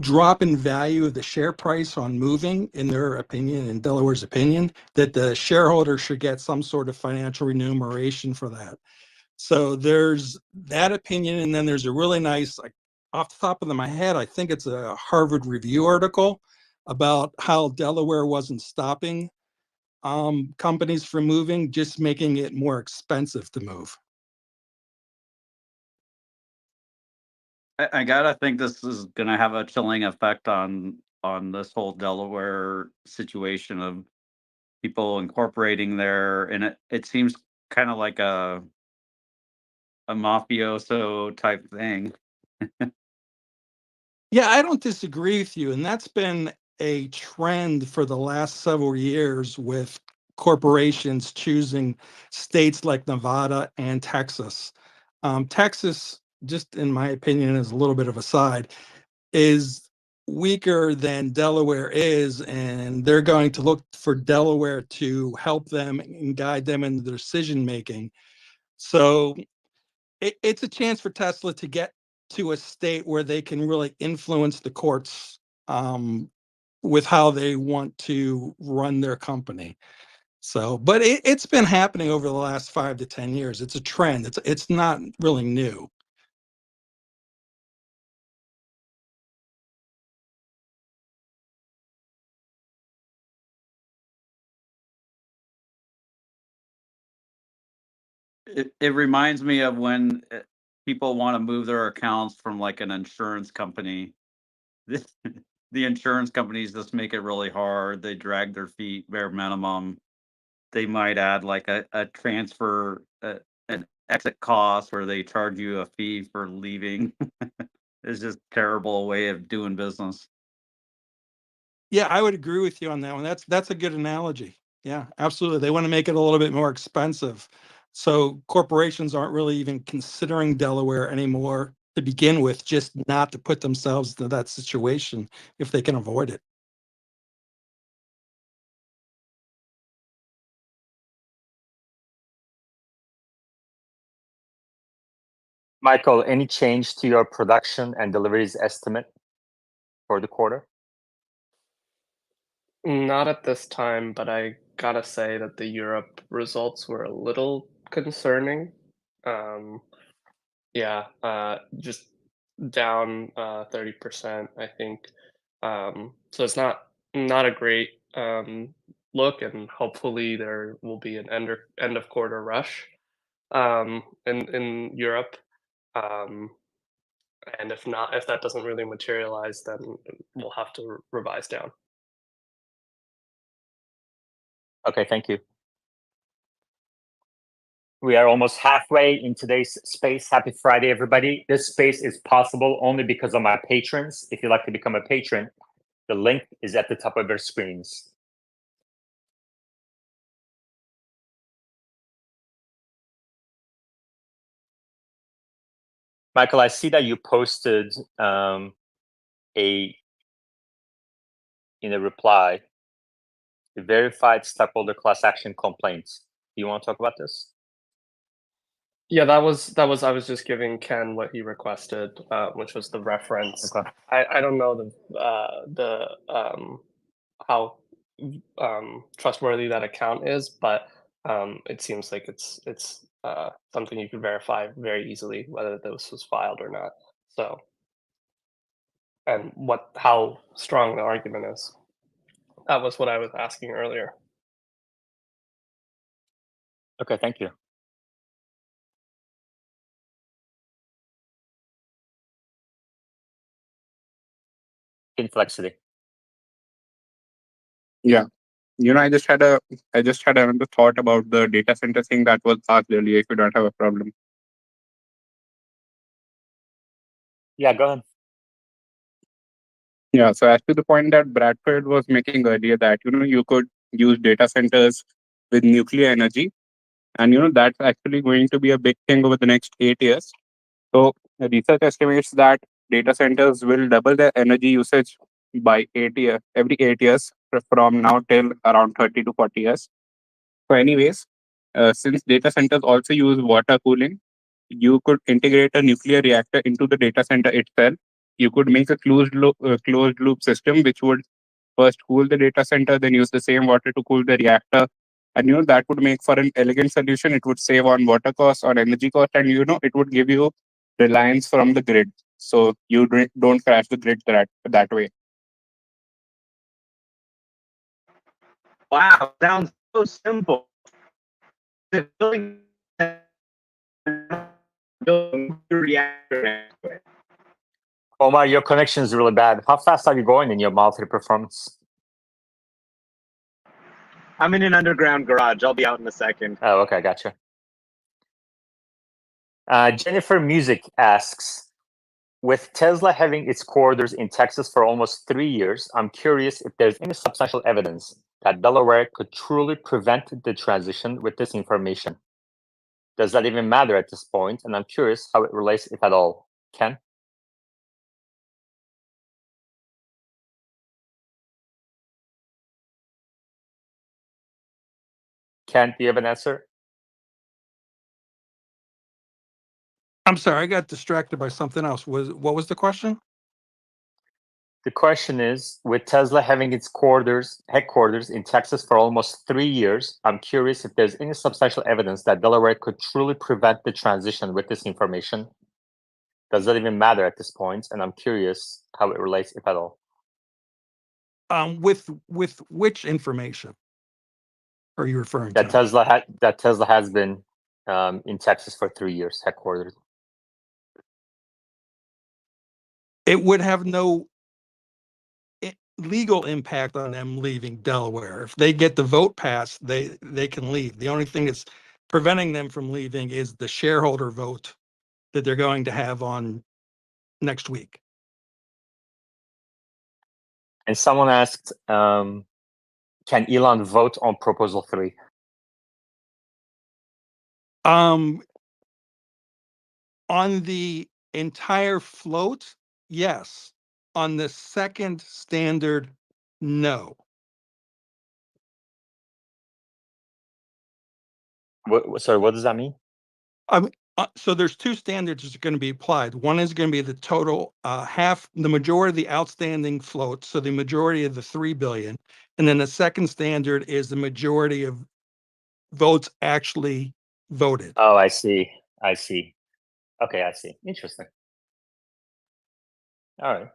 drop in value of the share price on moving, in their opinion, in Delaware's opinion, that the shareholder should get some sort of financial remuneration for that. So there's that opinion, and then there's a really nice, off the top of my head, I think it's a Harvard Review article about how Delaware wasn't stopping companies from moving, just making it more expensive to move. I gotta think this is gonna have a chilling effect on this whole Delaware situation of people incorporating there, and it seems kind of like a mafioso type thing. Yeah, I don't disagree with you. And that's been a trend for the last several years with corporations choosing states like Nevada and Texas. Texas, just in my opinion, is a little bit of a side, is weaker than Delaware is, and they're going to look for Delaware to help them and guide them in the decision making. So it's a chance for Tesla to get to a state where they can really influence the courts with how they want to run their company. So, but it's been happening over the last 5 to 10 years. It's a trend. It's not really new. It reminds me of when people want to move their accounts from like an insurance company. The insurance companies just make it really hard. They drag their feet bare minimum. they might add like a transfer, an exit cost where they charge you a fee for leaving. It's just terrible way of doing business. Yeah, I would agree with you on that one. That's a good analogy. Yeah, absolutely. They want to make it a little bit more expensive. So corporations aren't really even considering Delaware anymore to begin with, just not to put themselves into that situation if they can avoid it. Michael, any change to your production and deliveries estimate for the quarter? Not at this time, but I gotta say that the Europe results were a little concerning. Um, yeah, just down 30%, I think. So it's not a great look, and hopefully there will be an end of quarter rush in Europe. Um, and if that doesn't really materialize, then we'll have to revise down. Okay, thank you. We are almost halfway in today's space. Happy Friday, everybody. This space is possible only because of my patrons. If you'd like to become a patron, the link is at the top of your screens. Michael, I see that you posted in a reply, the verified stockholder class action complaints. Do you want to talk about this? Yeah, that was I was just giving Ken what he requested, which was the reference. Okay. I don't know how trustworthy that account is, but it seems like it's something you could verify very easily whether this was filed or not. So, and how strong the argument is. That was what I was asking earlier. Okay, thank you. Inflexity. Yeah. I just had another thought about the data center thing that was asked earlier, if you don't have a problem. Yeah, go ahead. Yeah, so as to the point that Bradford was making earlier, that you could use data centers with nuclear energy, and that's actually going to be a big thing over the next 8 years. So the research estimates that data centers will double their energy usage by every 8 years from now till around 30 to 40 years. So anyways, since data centers also use water cooling, you could integrate a nuclear reactor into the data center itself. You could make a closed loop system which would first cool the data center, then use the same water to cool the reactor. And that would make for an elegant solution. It would save on water costs, on energy cost, and it would give you reliance from the grid. So you don't crash the grid that way. Wow, sounds so simple. Building reactor. Omar, your connection is really bad. How fast are you going in your Model 3 performance? I'm in an underground garage. I'll be out in a second. Oh, okay, gotcha. Jennifer Music asks, with Tesla having its quarters in Texas for almost 3 years, I'm curious if there's any substantial evidence that Delaware could truly prevent the transition with this information. Does that even matter at this point? And I'm curious how it relates, if at all. Ken? Ken, do you have an answer? I'm sorry, I got distracted by something else. What was the question? The question is, with Tesla having its headquarters in Texas for almost 3 years, I'm curious if there's any substantial evidence that Delaware could truly prevent the transition with this information. Does that even matter at this point? And I'm curious how it relates, if at all. With which information are you referring That to? Tesla has been in Texas for 3 years, headquartered. It would have no legal impact on them leaving Delaware. If they get the vote passed, they can leave. The only thing that's preventing them from leaving is the shareholder vote that they're going to have on next week. And someone asked, can Elon vote on Proposal 3? On the entire float, yes. On the second standard, no. Sorry, what does that mean? So there's two standards that are going to be applied. One is going to be the total the majority of the outstanding float, so the majority of the 3 billion. And then the second standard is the majority of votes actually voted. Oh, I see. I see. Okay, I see. Interesting. All right.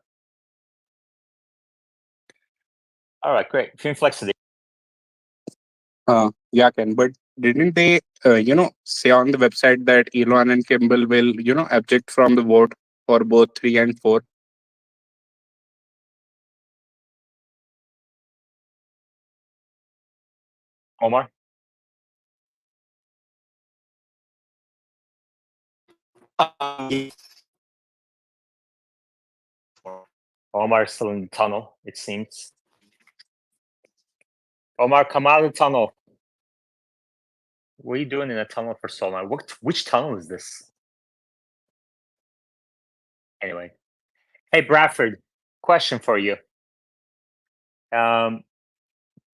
All right, great. Finflexity. Yeah, Ken, but didn't they, say on the website that Elon and Kimball will, object from the vote for both 3 and 4? Omar? Omar's still in the tunnel, it seems. Omar, come out of the tunnel. What are you doing in a tunnel for so long? Which tunnel is this? Anyway. Hey, Bradford, question for you.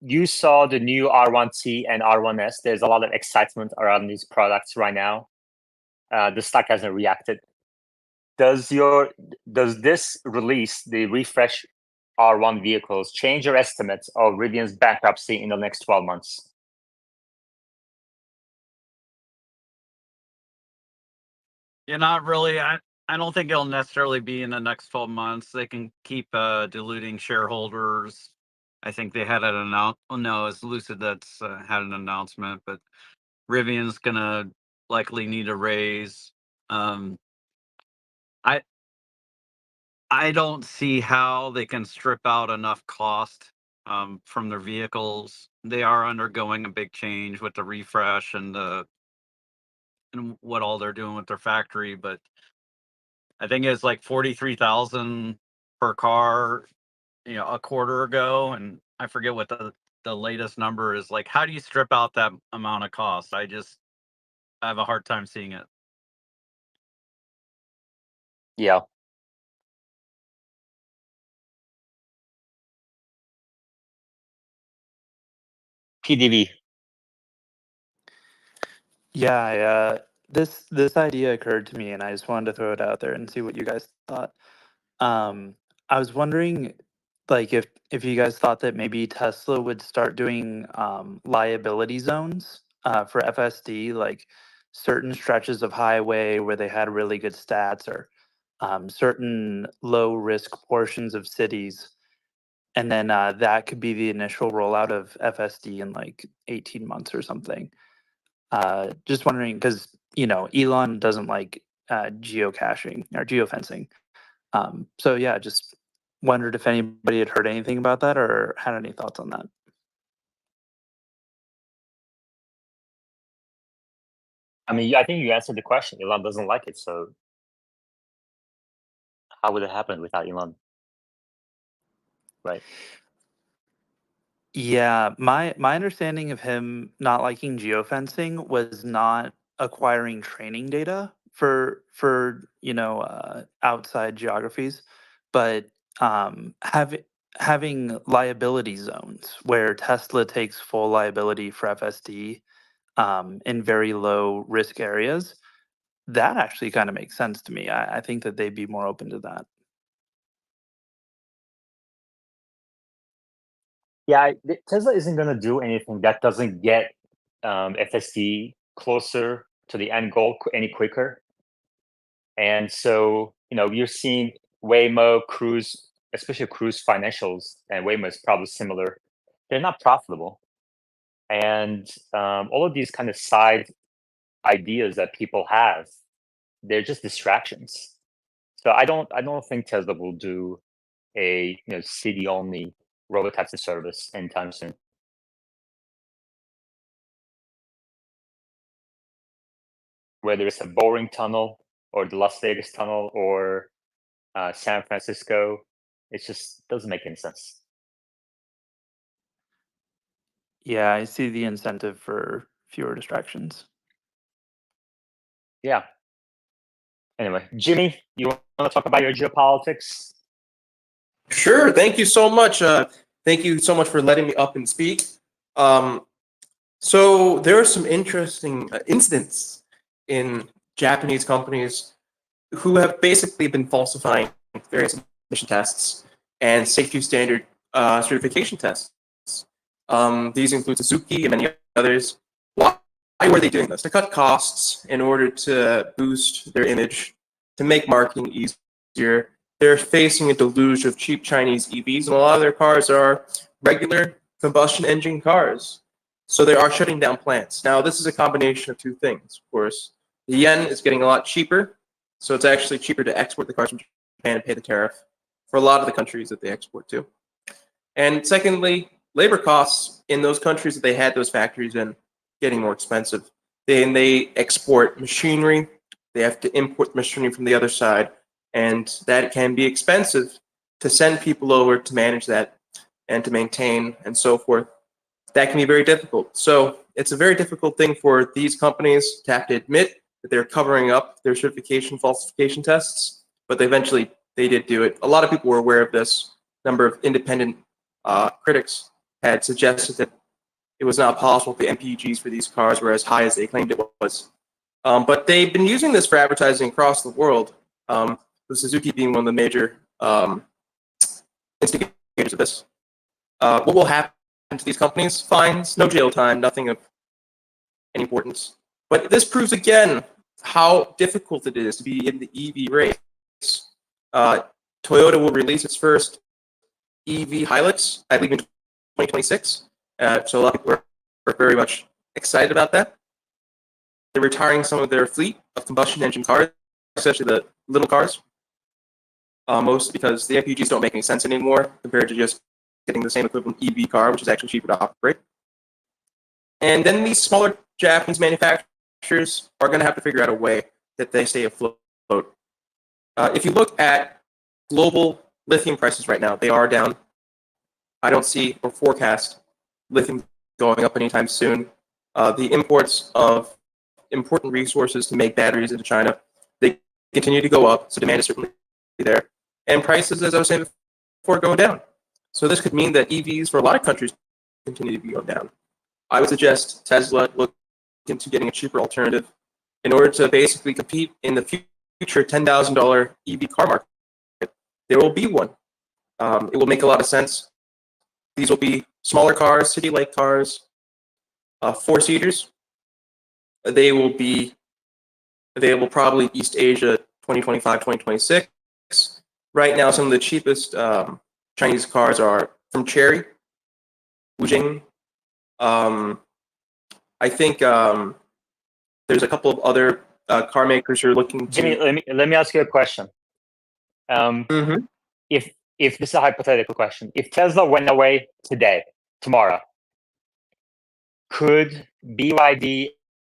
You saw the new R1T and R1S. There's a lot of excitement around these products right now. The stock hasn't reacted. Does this release, the refresh R1 vehicles, change your estimates of Rivian's bankruptcy in the next 12 months? Yeah, not really. I don't think it'll necessarily be in the next 12 months. They can keep diluting shareholders. I think they had an announcement. Well, no, it's Lucid that's had an announcement, but Rivian's gonna likely need a raise. I don't see how they can strip out enough cost from their vehicles. They are undergoing a big change with the refresh and what all they're doing with their factory, but I think it's like 43,000 per car, a quarter ago, and I forget what the latest number is. Like, how do you strip out that amount of cost? I have a hard time seeing it. Yeah. PDV. Yeah, this idea occurred to me, and I just wanted to throw it out there and see what you guys thought. I was wondering, like, if you guys thought that maybe Tesla would start doing liability zones for FSD, like certain stretches of highway where they had really good stats, or certain low risk portions of cities, and then that could be the initial rollout of FSD in like 18 months or something. Just wondering, because Elon doesn't like geocaching or geofencing. So yeah, just wondered if anybody had heard anything about that or had any thoughts on that. I mean, I think you answered the question. Elon doesn't like it, so how would it happen without Elon? Right. Yeah, my understanding of him not liking geofencing was not acquiring training data for outside geographies, but having liability zones where Tesla takes full liability for FSD in very low risk areas. That actually kind of makes sense to me. I think that they'd be more open to that. Yeah, Tesla isn't going to do anything that doesn't get FSD closer to the end goal any quicker. And so, you're seeing Waymo, Cruise, especially Cruise financials, and Waymo is probably similar. They're not profitable. And all of these kind of side ideas that people have, they're just distractions. So I don't think Tesla will do a city only robotaxi service anytime soon. Whether it's a boring tunnel or the Las Vegas tunnel or San Francisco, it just doesn't make any sense. Yeah, I see the incentive for fewer distractions. Yeah. Anyway, Jimmy, you want to talk about your geopolitics? Sure. Thank you so much. Thank you so much for letting me up and speak. So there are some interesting incidents in Japanese companies who have basically been falsifying various emission tests and safety standard certification tests. These include Suzuki and many others. Why were they doing this? To cut costs in order to boost their image, to make marketing easier. They're facing a deluge of cheap Chinese EVs, and a lot of their cars are regular combustion engine cars. So they are shutting down plants. Now, this is a combination of two things, of course. The yen is getting a lot cheaper, so it's actually cheaper to export the cars from Japan and pay the tariff for a lot of the countries that they export to. And secondly, labor costs in those countries that they had those factories in getting more expensive. They export machinery, they have to import machinery from the other side, and that can be expensive to send people over to manage that and to maintain and so forth. That can be very difficult. So it's a very difficult thing for these companies to have to admit that they're covering up their certification falsification tests, but eventually they did do it. A lot of people were aware of this. A number of independent critics had suggested that it was not possible the MPGs for these cars were as high as they claimed it was. But they've been using this for advertising across the world, with Suzuki being one of the major instigators of this. What will happen to these companies? Fines, no jail time, nothing of any importance. But this proves again how difficult it is to be in the EV race. Toyota will release its first EV Hilux, I believe, in 2026. So a lot of people are very much excited about that. They're retiring some of their fleet of combustion engine cars, especially the little cars, mostly because the MPGs don't make any sense anymore compared to just getting the same equivalent EV car, which is actually cheaper to operate. And then these smaller Japanese manufacturers are going to have to figure out a way that they stay afloat. If you look at global lithium prices right now, they are down. I don't see or forecast lithium going up anytime soon. The imports of important resources to make batteries into China, they continue to go up, so demand is certainly there. And prices, as I was saying before, go down. So this could mean that EVs for a lot of countries continue to go down. I would suggest Tesla look into getting a cheaper alternative in order to basically compete in the future $10,000 EV car market. There will be one. It will make a lot of sense. These will be smaller cars, city-like cars, four-seaters. They will be available probably in East Asia 2025, 2026. Right now, some of the cheapest Chinese cars are from Chery, Wujing. I think there's a couple of other car makers who are looking to. Jimmy, let me ask you a question. If this is a hypothetical question, if Tesla went away tomorrow, could BYD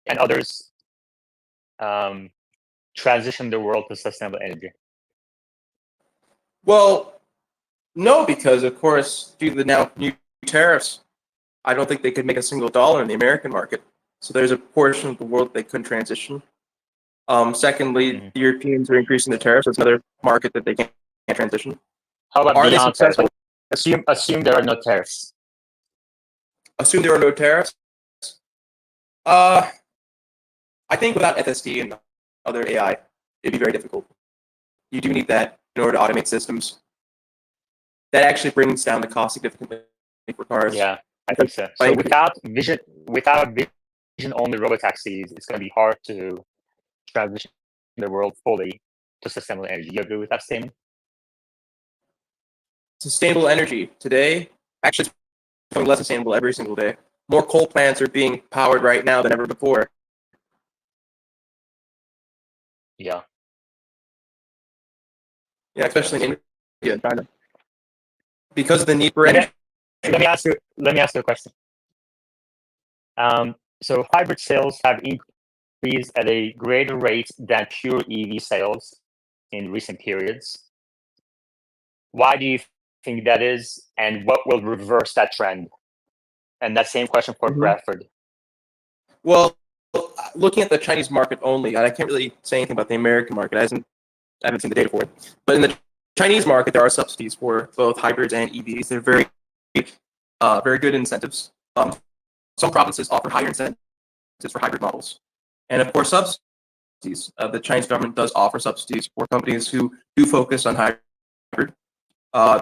and others transition the world to sustainable energy? Well, no, because of course, due to the now new tariffs, I don't think they could make a single dollar in the American market. So there's a portion of the world they couldn't transition. Secondly, the Europeans are increasing the tariffs. That's another market that they can't transition. How about beyond tariffs? Successful? Assume there are no tariffs. Assume there are no tariffs. I think without FSD and other AI, it'd be very difficult. You do need that in order to automate systems. That actually brings down the cost significantly for cars. Yeah, I think so. So without vision only robotaxis, it's going to be hard to transition the world fully to sustainable energy. You agree with that statement? Sustainable energy today, actually, it's becoming less sustainable every single day. More coal plants are being powered right now than ever before. Yeah. Yeah, especially in India and China. because of the need for Let me, energy. let me ask you a question. So hybrid sales have increased at a greater rate than pure EV sales in recent periods. Why do you think that is, and what will reverse that trend? And that same question for Bradford. Well, looking at the Chinese market only, and I can't really say anything about the American market. I haven't seen the data for it. But in the Chinese market, there are subsidies for both hybrids and EVs. They're very good incentives. Some provinces offer higher incentives for hybrid models, and of course, subsidies. The Chinese government does offer subsidies for companies who do focus on hybrid.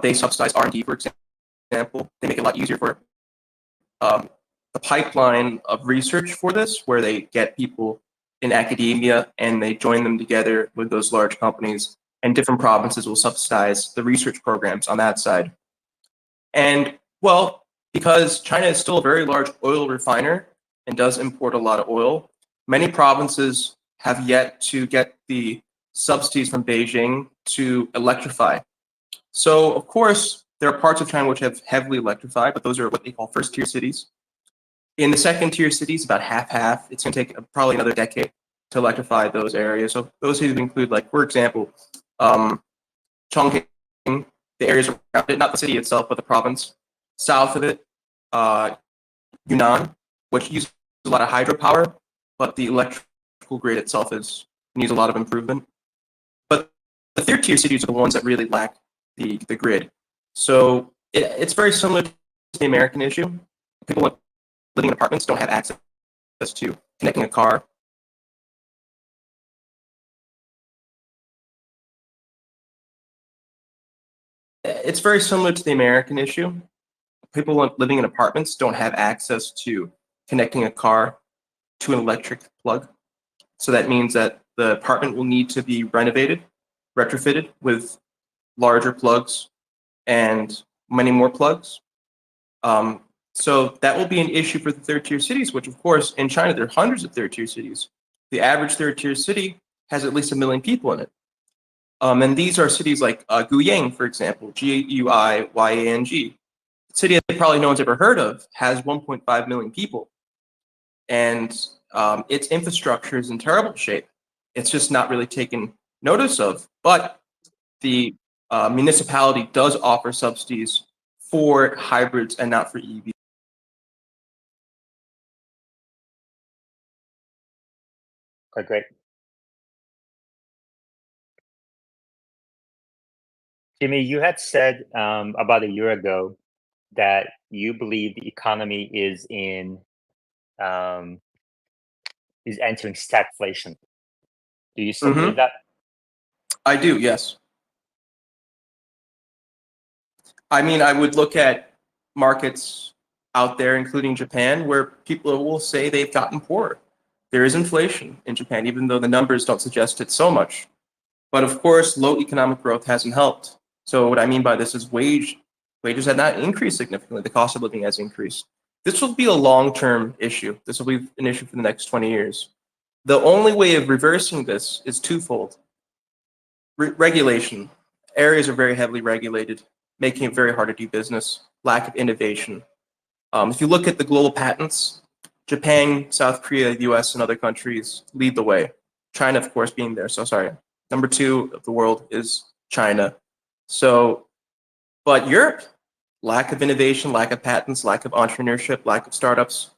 They subsidize R&D, for example. They make it a lot easier for the pipeline of research for this, where they get people in academia and they join them together with those large companies, and different provinces will subsidize the research programs on that side. And well, because China is still a very large oil refiner and does import a lot of oil, many provinces have yet to get the subsidies from Beijing to electrify. So of course, there are parts of China which have heavily electrified, but those are what they call first-tier cities. In the second-tier cities, about half-half. It's going to take probably another decade to electrify those areas. So those cities include, like, for example, Chongqing, the areas around it, not the city itself, but the province. South of it, Yunnan, which uses a lot of hydropower, but the electrical grid itself needs a lot of improvement. But the third-tier cities are the ones that really lack the grid. So it's very similar to the American issue. People living in apartments don't have access to connecting a car. It's very similar to the American issue. People living in apartments don't have access to connecting a car to an electric plug. So that means that the apartment will need to be renovated, retrofitted with larger plugs and many more plugs. So that will be an issue for the third-tier cities, which, of course, in China, there are hundreds of third-tier cities. The average third-tier city has at least 1 million people in it. And these are cities like Guiyang, for example, Guiyang. A city that probably no one's ever heard of has 1.5 million people. And its infrastructure is in terrible shape. It's just not really taken notice of. But the municipality does offer subsidies for hybrids and not for EVs. Okay, great. Jimmy, you had said about a year ago that you believe the economy is entering stagflation. Do you still believe that? I do, yes. I mean, I would look at markets out there, including Japan, where people will say they've gotten poorer. There is inflation in Japan, even though the numbers don't suggest it so much. But of course, low economic growth hasn't helped. So what I mean by this is wages have not increased significantly. The cost of living has increased. This will be a long-term issue. This will be an issue for the next 20 years. The only way of reversing this is twofold. Regulation. Areas are very heavily regulated, making it very hard to do business. Lack of innovation. If you look at the global patents, Japan, South Korea, the US, and other countries lead the way. China, of course, being there. So sorry. Number 2 of the world is China. So, but Europe, lack of innovation, lack of patents, lack of entrepreneurship, lack of startups,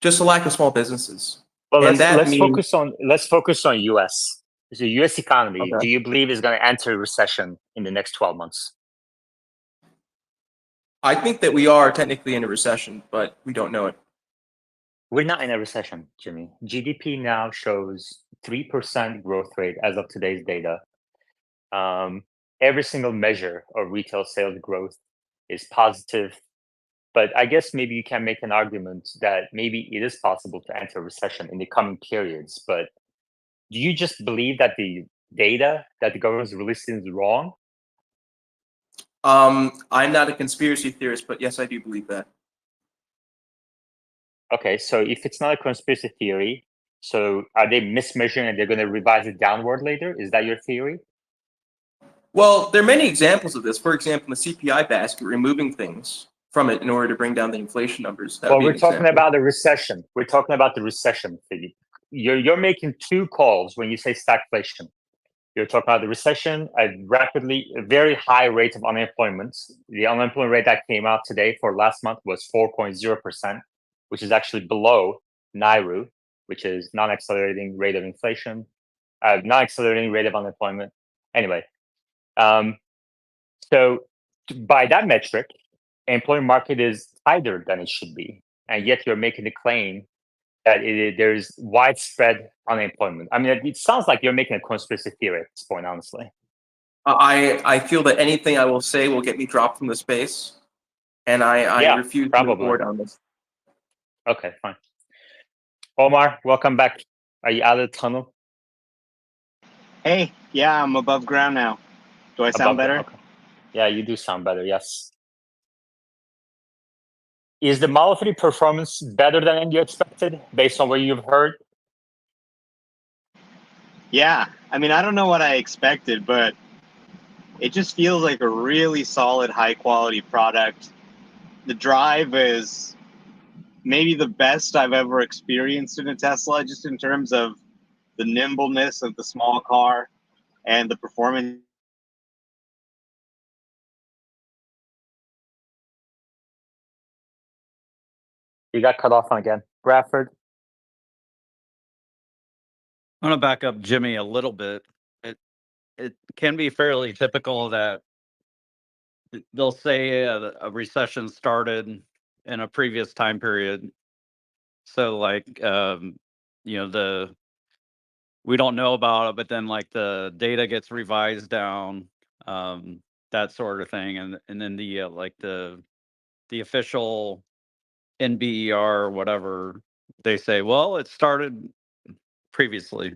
just a lack of small businesses. Well, and let's focus on US. The US economy, Okay. do you believe is going to enter recession in the next 12 months? I think that we are technically in a recession, but we don't know it. We're not in a recession, Jimmy. GDP now shows 3% growth rate as of today's data. Every single measure of retail sales growth is positive. But I guess maybe you can make an argument that maybe it is possible to enter a recession in the coming periods. But do you just believe that the data that the government is releasing is wrong? I'm not a conspiracy theorist, but yes, I do believe that. Okay, so if it's not a conspiracy theory, so are they mismeasuring and they're going to revise it downward later? Is that your theory? Well, there are many examples of this. For example, the CPI basket, removing things from it in order to bring down the inflation numbers. That would Well, be we're an talking example. about the recession. We're talking about the recession. You're making two calls when you say stagflation. You're talking about the recession, a very high rate of unemployment. The unemployment rate that came out today for last month was 4.0%, which is actually below NAIRU, which is non-accelerating rate of inflation, non-accelerating rate of unemployment. Anyway, so by that metric, employment market is tighter than it should be, and yet you're making the claim that there's widespread unemployment. I mean, it sounds like you're making a conspiracy theory at this point, honestly. I feel that anything I will say will get me dropped from the space, and I refuse to move forward on this. Okay, fine. Omar, welcome back. Are you out of the tunnel? Hey, yeah, I'm above ground now. Do I sound better? Okay. Yeah, you do sound better, yes. Is the Model 3 performance better than you expected based on what you've heard? Yeah, I mean, I don't know what I expected, but it just feels like a really solid, high quality product. The drive is maybe the best I've ever experienced in a Tesla, just in terms of the nimbleness of the small car and the performance. You got cut off again. Bradford? I'm going to back up Jimmy a little bit. It can be fairly typical that they'll say a recession started in a previous time period. So like, we don't know about it, but then like the data gets revised down, that sort of thing. And then the official NBER or whatever, they say, well, it started previously.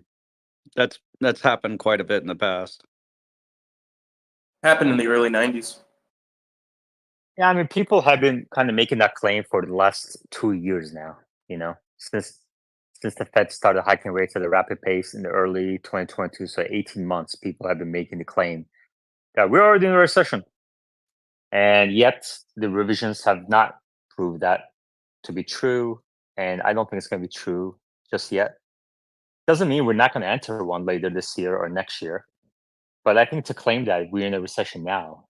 That's happened quite a bit in the past. Happened in the early 90s. Yeah, I mean, people have been kind of making that claim for the last 2 years now, since the Fed started hiking rates at a rapid pace in the early 2022, so 18 months, people have been making the claim that we're already in a recession. And yet the revisions have not proved that to be true. And I don't think it's going to be true just yet. Doesn't mean we're not going to enter one later this year or next year. But I think to claim that we're in a recession now,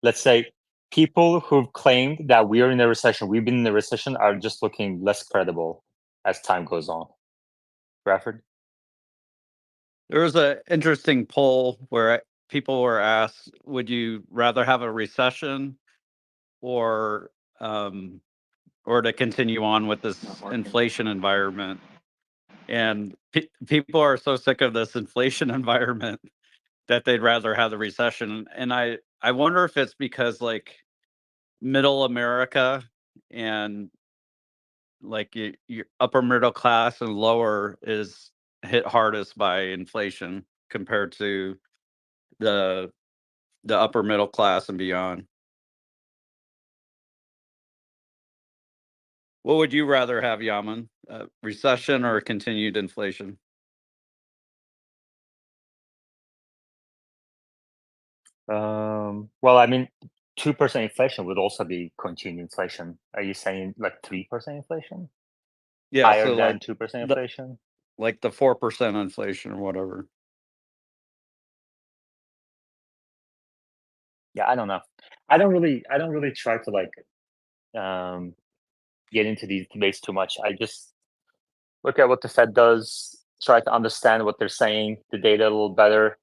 let's say people who've claimed that we're in a recession, we've been in a recession, are just looking less credible as time goes on. Bradford? There was an interesting poll where people were asked, would you rather have a recession or to continue on with this inflation environment? And people are so sick of this inflation environment that they'd rather have the recession. And I wonder if it's because like middle America and like your upper middle class and lower is hit hardest by inflation compared to the upper middle class and beyond. What would you rather have, Yaman? Recession or continued inflation? Well, I mean, 2% inflation would also be continued inflation. Are you saying like 3% inflation? Yeah, Higher so than like 2% inflation? Like the 4% inflation or whatever. Yeah, I don't know. I don't really try to like get into these debates too much. I just look at what the Fed does, try to understand what they're saying, the data a little better.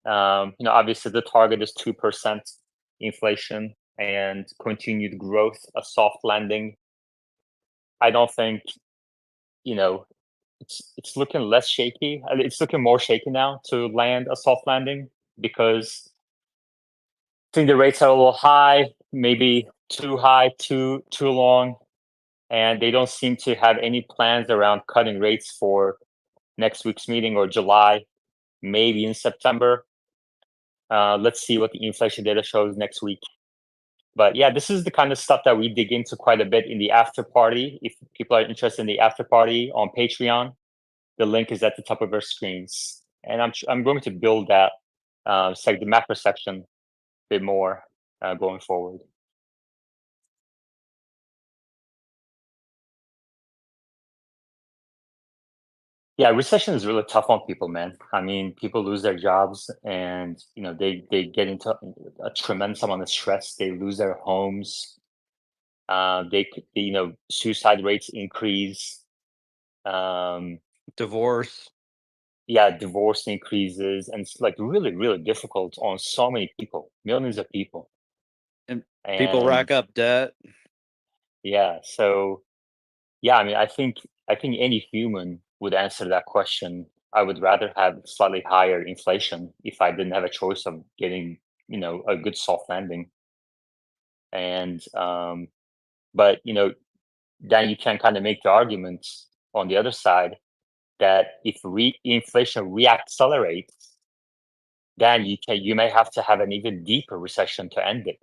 Obviously the target is 2% inflation and continued growth, a soft landing. I don't think, it's looking less shaky. It's looking more shaky now to land a soft landing because I think the rates are a little high, maybe too high, too long, and they don't seem to have any plans around cutting rates for next week's meeting or July, maybe in September. Let's see what the inflation data shows next week. But yeah, this is the kind of stuff that we dig into quite a bit in the after party. If people are interested in the after party on Patreon, the link is at the top of our screens. And I'm going to build that It's like the macro section a bit more going forward. Yeah, recession is really tough on people, man. I mean, people lose their jobs, and they get into a tremendous amount of stress. They lose their homes. Suicide rates increase. Divorce. Yeah, divorce increases, and it's like really, really difficult on so many people, millions of people. And people rack up debt. Yeah, so yeah, I mean, I think any human would answer that question. I would rather have slightly higher inflation if I didn't have a choice of getting, a good soft landing. And but then you can kind of make the argument on the other side that if inflation reaccelerates, then you may have to have an even deeper recession to end it.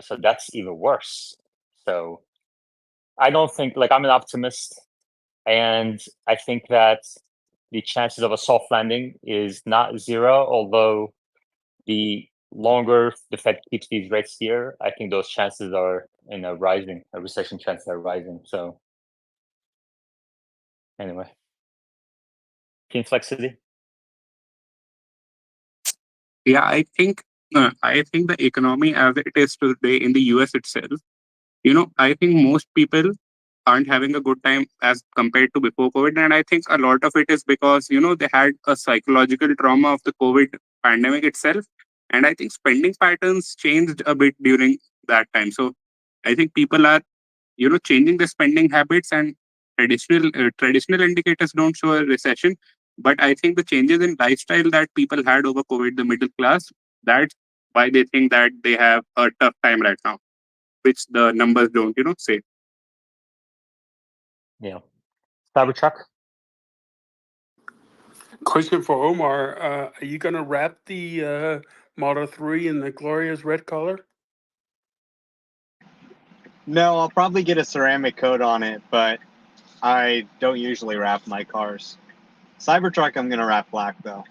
So that's even worse. So I don't think, like, I'm an optimist, and I think that the chances of a soft landing is not zero, although the longer the Fed keeps these rates here, I think those chances are rising. Recession chances are rising. So anyway, team flexity. Yeah, I think the economy as it is today in the US itself, I think most people aren't having a good time as compared to before COVID. And I think a lot of it is because, they had a psychological trauma of the COVID pandemic itself. And I think spending patterns changed a bit during that time. So I think people are, changing the spending habits, and traditional indicators don't show a recession. But I think the changes in lifestyle that people had over COVID, the middle class, that's why they think that they have a tough time right now, which the numbers don't, say. Yeah. Cybertruck. Question for Omar. Are you going to wrap the Model 3 in the glorious red color? No, I'll probably get a ceramic coat on it, but I don't usually wrap my cars. Cybertruck, I'm going to wrap black, though.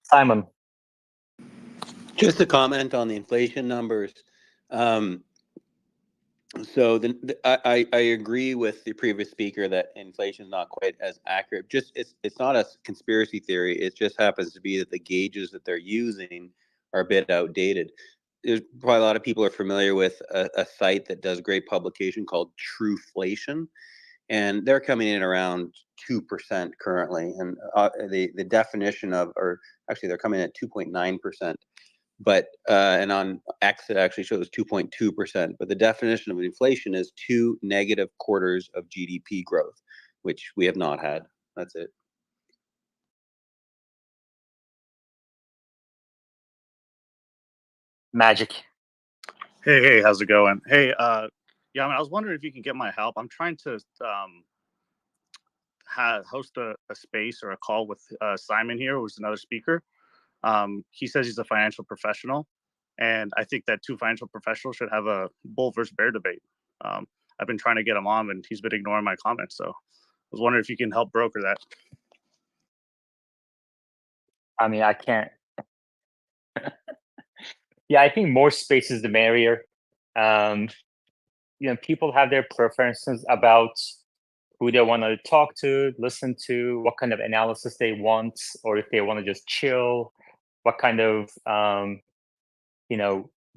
Simon. Just a comment on the inflation numbers. So I agree with the previous speaker that inflation is not quite as accurate. Just it's not a conspiracy theory. It just happens to be that the gauges that they're using are a bit outdated. There's probably a lot of people are familiar with a site that does great publication called Trueflation, and they're coming in around 2% currently. And the definition of, or actually they're coming in at 2.9%. But and on X it actually shows 2.2%. But the definition of inflation is 2 negative quarters of GDP growth, which we have not had. That's it. Magic. Hey, how's it going? Hey, yeah, I was wondering if you can get my help. I'm trying to host a space or a call with Simon here, who's another speaker. He says he's a financial professional, and I think that two financial professionals should have a bull versus bear debate. I've been trying to get him on, and he's been ignoring my comments. So I was wondering if you can help broker that. I mean, I can't. Yeah, I think more spaces the merrier. People have their preferences about who they want to talk to, listen to, what kind of analysis they want, or if they want to just chill, what kind of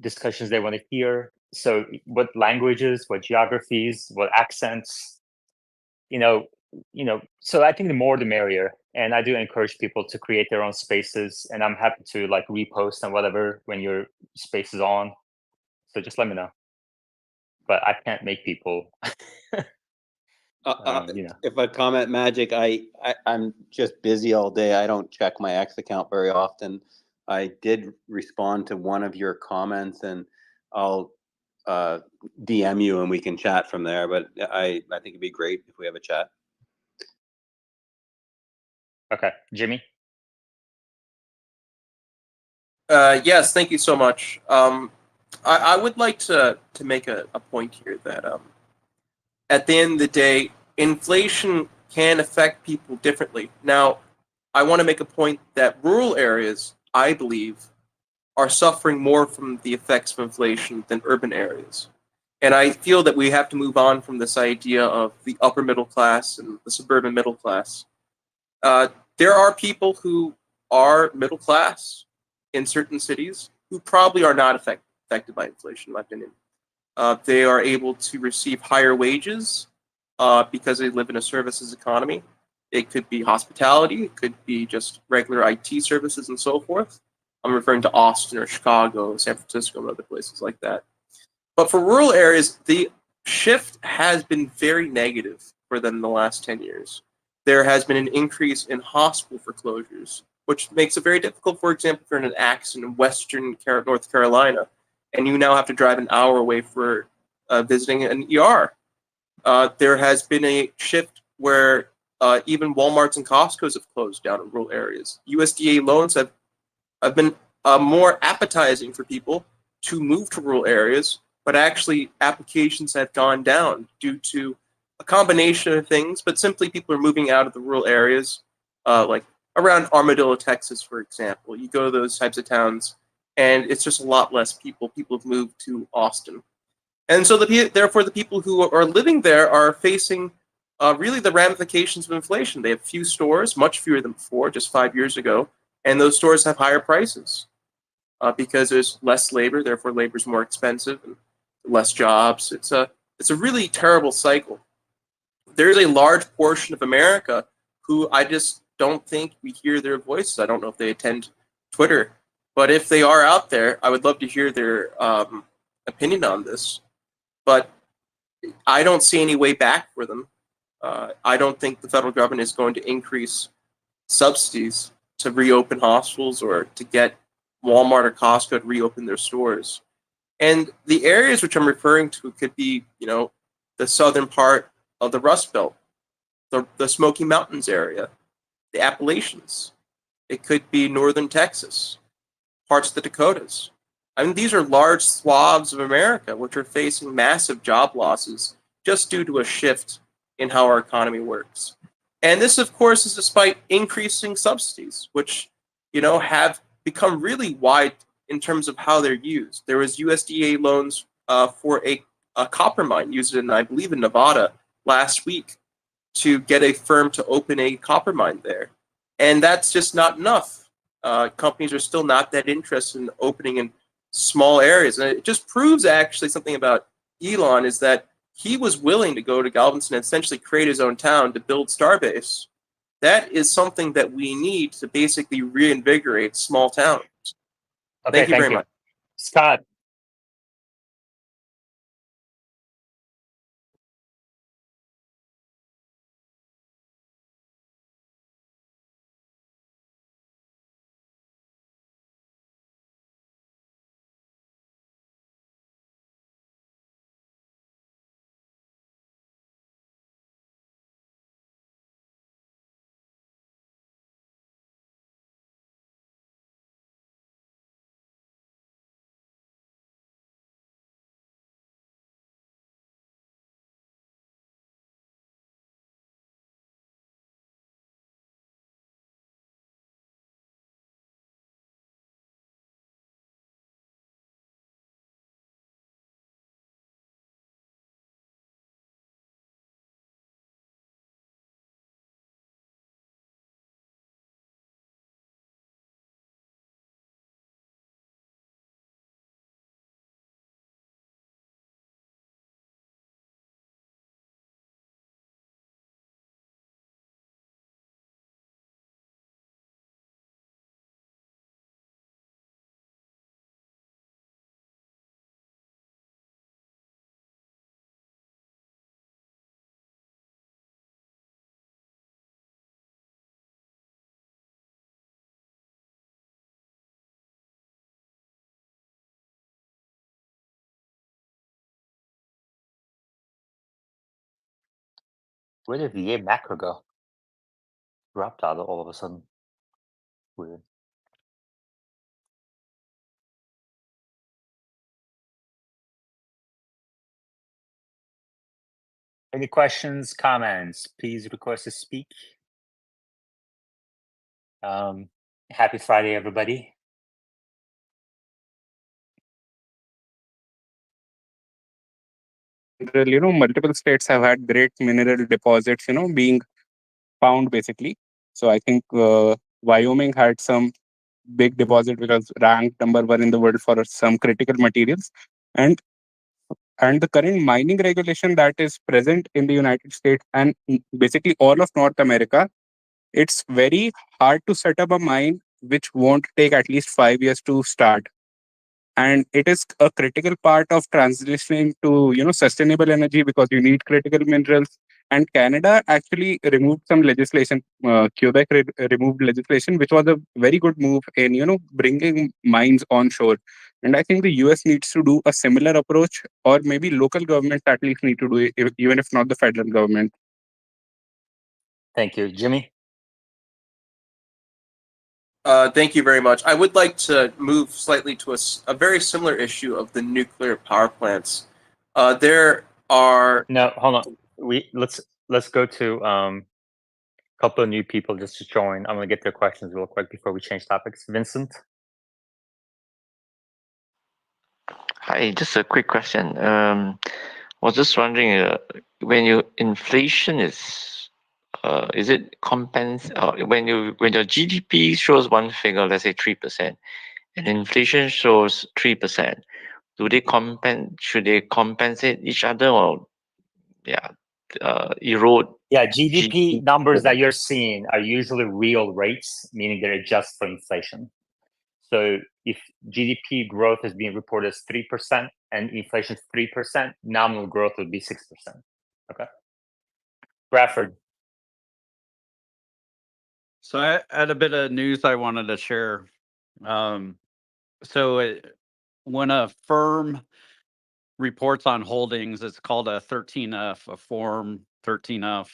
discussions they want to hear. So what languages, what geographies, what accents, so I think the more the merrier. And I do encourage people to create their own spaces, and I'm happy to like repost and whatever when your space is on. So just let me know. But I can't make people. If I comment Magic, I'm just busy all day. I don't check my X account very often. I did respond to one of your comments, and I'll DM you and we can chat from there. But I think it'd be great if we have a chat. Okay, Jimmy. Yes, thank you so much. I would like to make a point here that at the end of the day, inflation can affect people differently. Now, I want to make a point that rural areas, I believe, are suffering more from the effects of inflation than urban areas. And I feel that we have to move on from this idea of the upper middle class and the suburban middle class. There are people who are middle class in certain cities who probably are not affected by inflation, in my opinion. They are able to receive higher wages because they live in a services economy. It could be hospitality, it could be just regular IT services and so forth. I'm referring to Austin or Chicago, San Francisco, and other places like that. But for rural areas, the shift has been very negative for them in the last 10 years. There has been an increase in hospital foreclosures, which makes it very difficult, for example, if you're in an accident in Western North Carolina, and you now have to drive an hour away for visiting an ER. There has been a shift where even Walmarts and Costco's have closed down in rural areas. USDA loans have been more appetizing for people to move to rural areas, but actually applications have gone down due to a combination of things, but simply people are moving out of the rural areas, like around Armadillo, Texas, for example. You go to those types of towns, and it's just a lot less people. People have moved to Austin. And so therefore the people who are living there are facing really the ramifications of inflation. They have few stores, much fewer than before, just 5 years ago, and those stores have higher prices because there's less labor, therefore labor is more expensive, and less jobs. It's a really terrible cycle. There's a large portion of America who I just don't think we hear their voices. I don't know if they attend Twitter, but if they are out there, I would love to hear their opinion on this. But I don't see any way back for them. I don't think the federal government is going to increase subsidies to reopen hospitals or to get Walmart or Costco to reopen their stores. And the areas which I'm referring to could be, the southern part of the Rust Belt, the Smoky Mountains area, the Appalachians. It could be northern Texas, parts of the Dakotas. I mean, these are large swaths of America which are facing massive job losses just due to a shift in how our economy works. And this, of course, is despite increasing subsidies, which, have become really wide in terms of how they're used. There was USDA loans for a copper mine used in, I believe, in Nevada last week to get a firm to open a copper mine there. And that's just not enough. Companies are still not that interested in opening in small areas. And it just proves actually something about Elon is that he was willing to go to Galveston and essentially create his own town to build Starbase. That is something that we need to basically reinvigorate small towns. Okay, Thank you very much. Scott. Where did VA macro go? Dropped out all of a sudden. Weird. Any questions, comments? Please request to speak. Happy Friday, everybody. Multiple states have had great mineral deposits, being found basically. So I think Wyoming had some big deposit which was ranked number 1 in the world for some critical materials. And the current mining regulation that is present in the United States and basically all of North America, it's very hard to set up a mine which won't take at least 5 years to start. And it is a critical part of transitioning to sustainable energy because you need critical minerals. And Canada actually removed some legislation. Quebec removed legislation, which was a very good move in bringing mines onshore. And I think the US needs to do a similar approach, or maybe local governments at least need to do it, even if not the federal government. Thank you, Jimmy. Thank you very much. I would like to move slightly to a very similar issue of the nuclear power plants. There are no, hold on. Let's go to a couple of new people just to join. I'm gonna get their questions real quick before we change topics. Vincent. Hi, just a quick question. Was just wondering, when your inflation is it when your GDP shows one figure, let's say 3%, and inflation shows 3%, should they compensate each other, or erode? Yeah, GDP numbers that you're seeing are usually real rates, meaning they're adjusted for inflation. So if GDP growth is being reported as 3% and inflation is 3%, nominal growth would be 6%. Okay. Bradford. So I had a bit of news I wanted to share. When a firm reports on holdings, it's called a 13F, a Form 13F.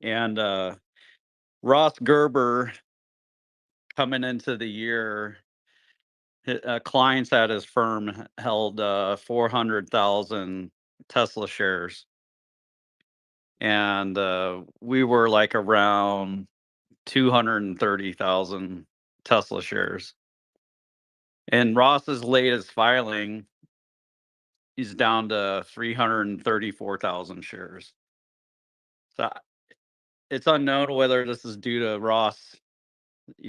And Ross Gerber, coming into the year, clients at his firm held 400,000 Tesla shares. And we were like around 230,000 Tesla shares. And Ross's latest filing is down to 334,000 shares. So it's unknown whether this is due to Ross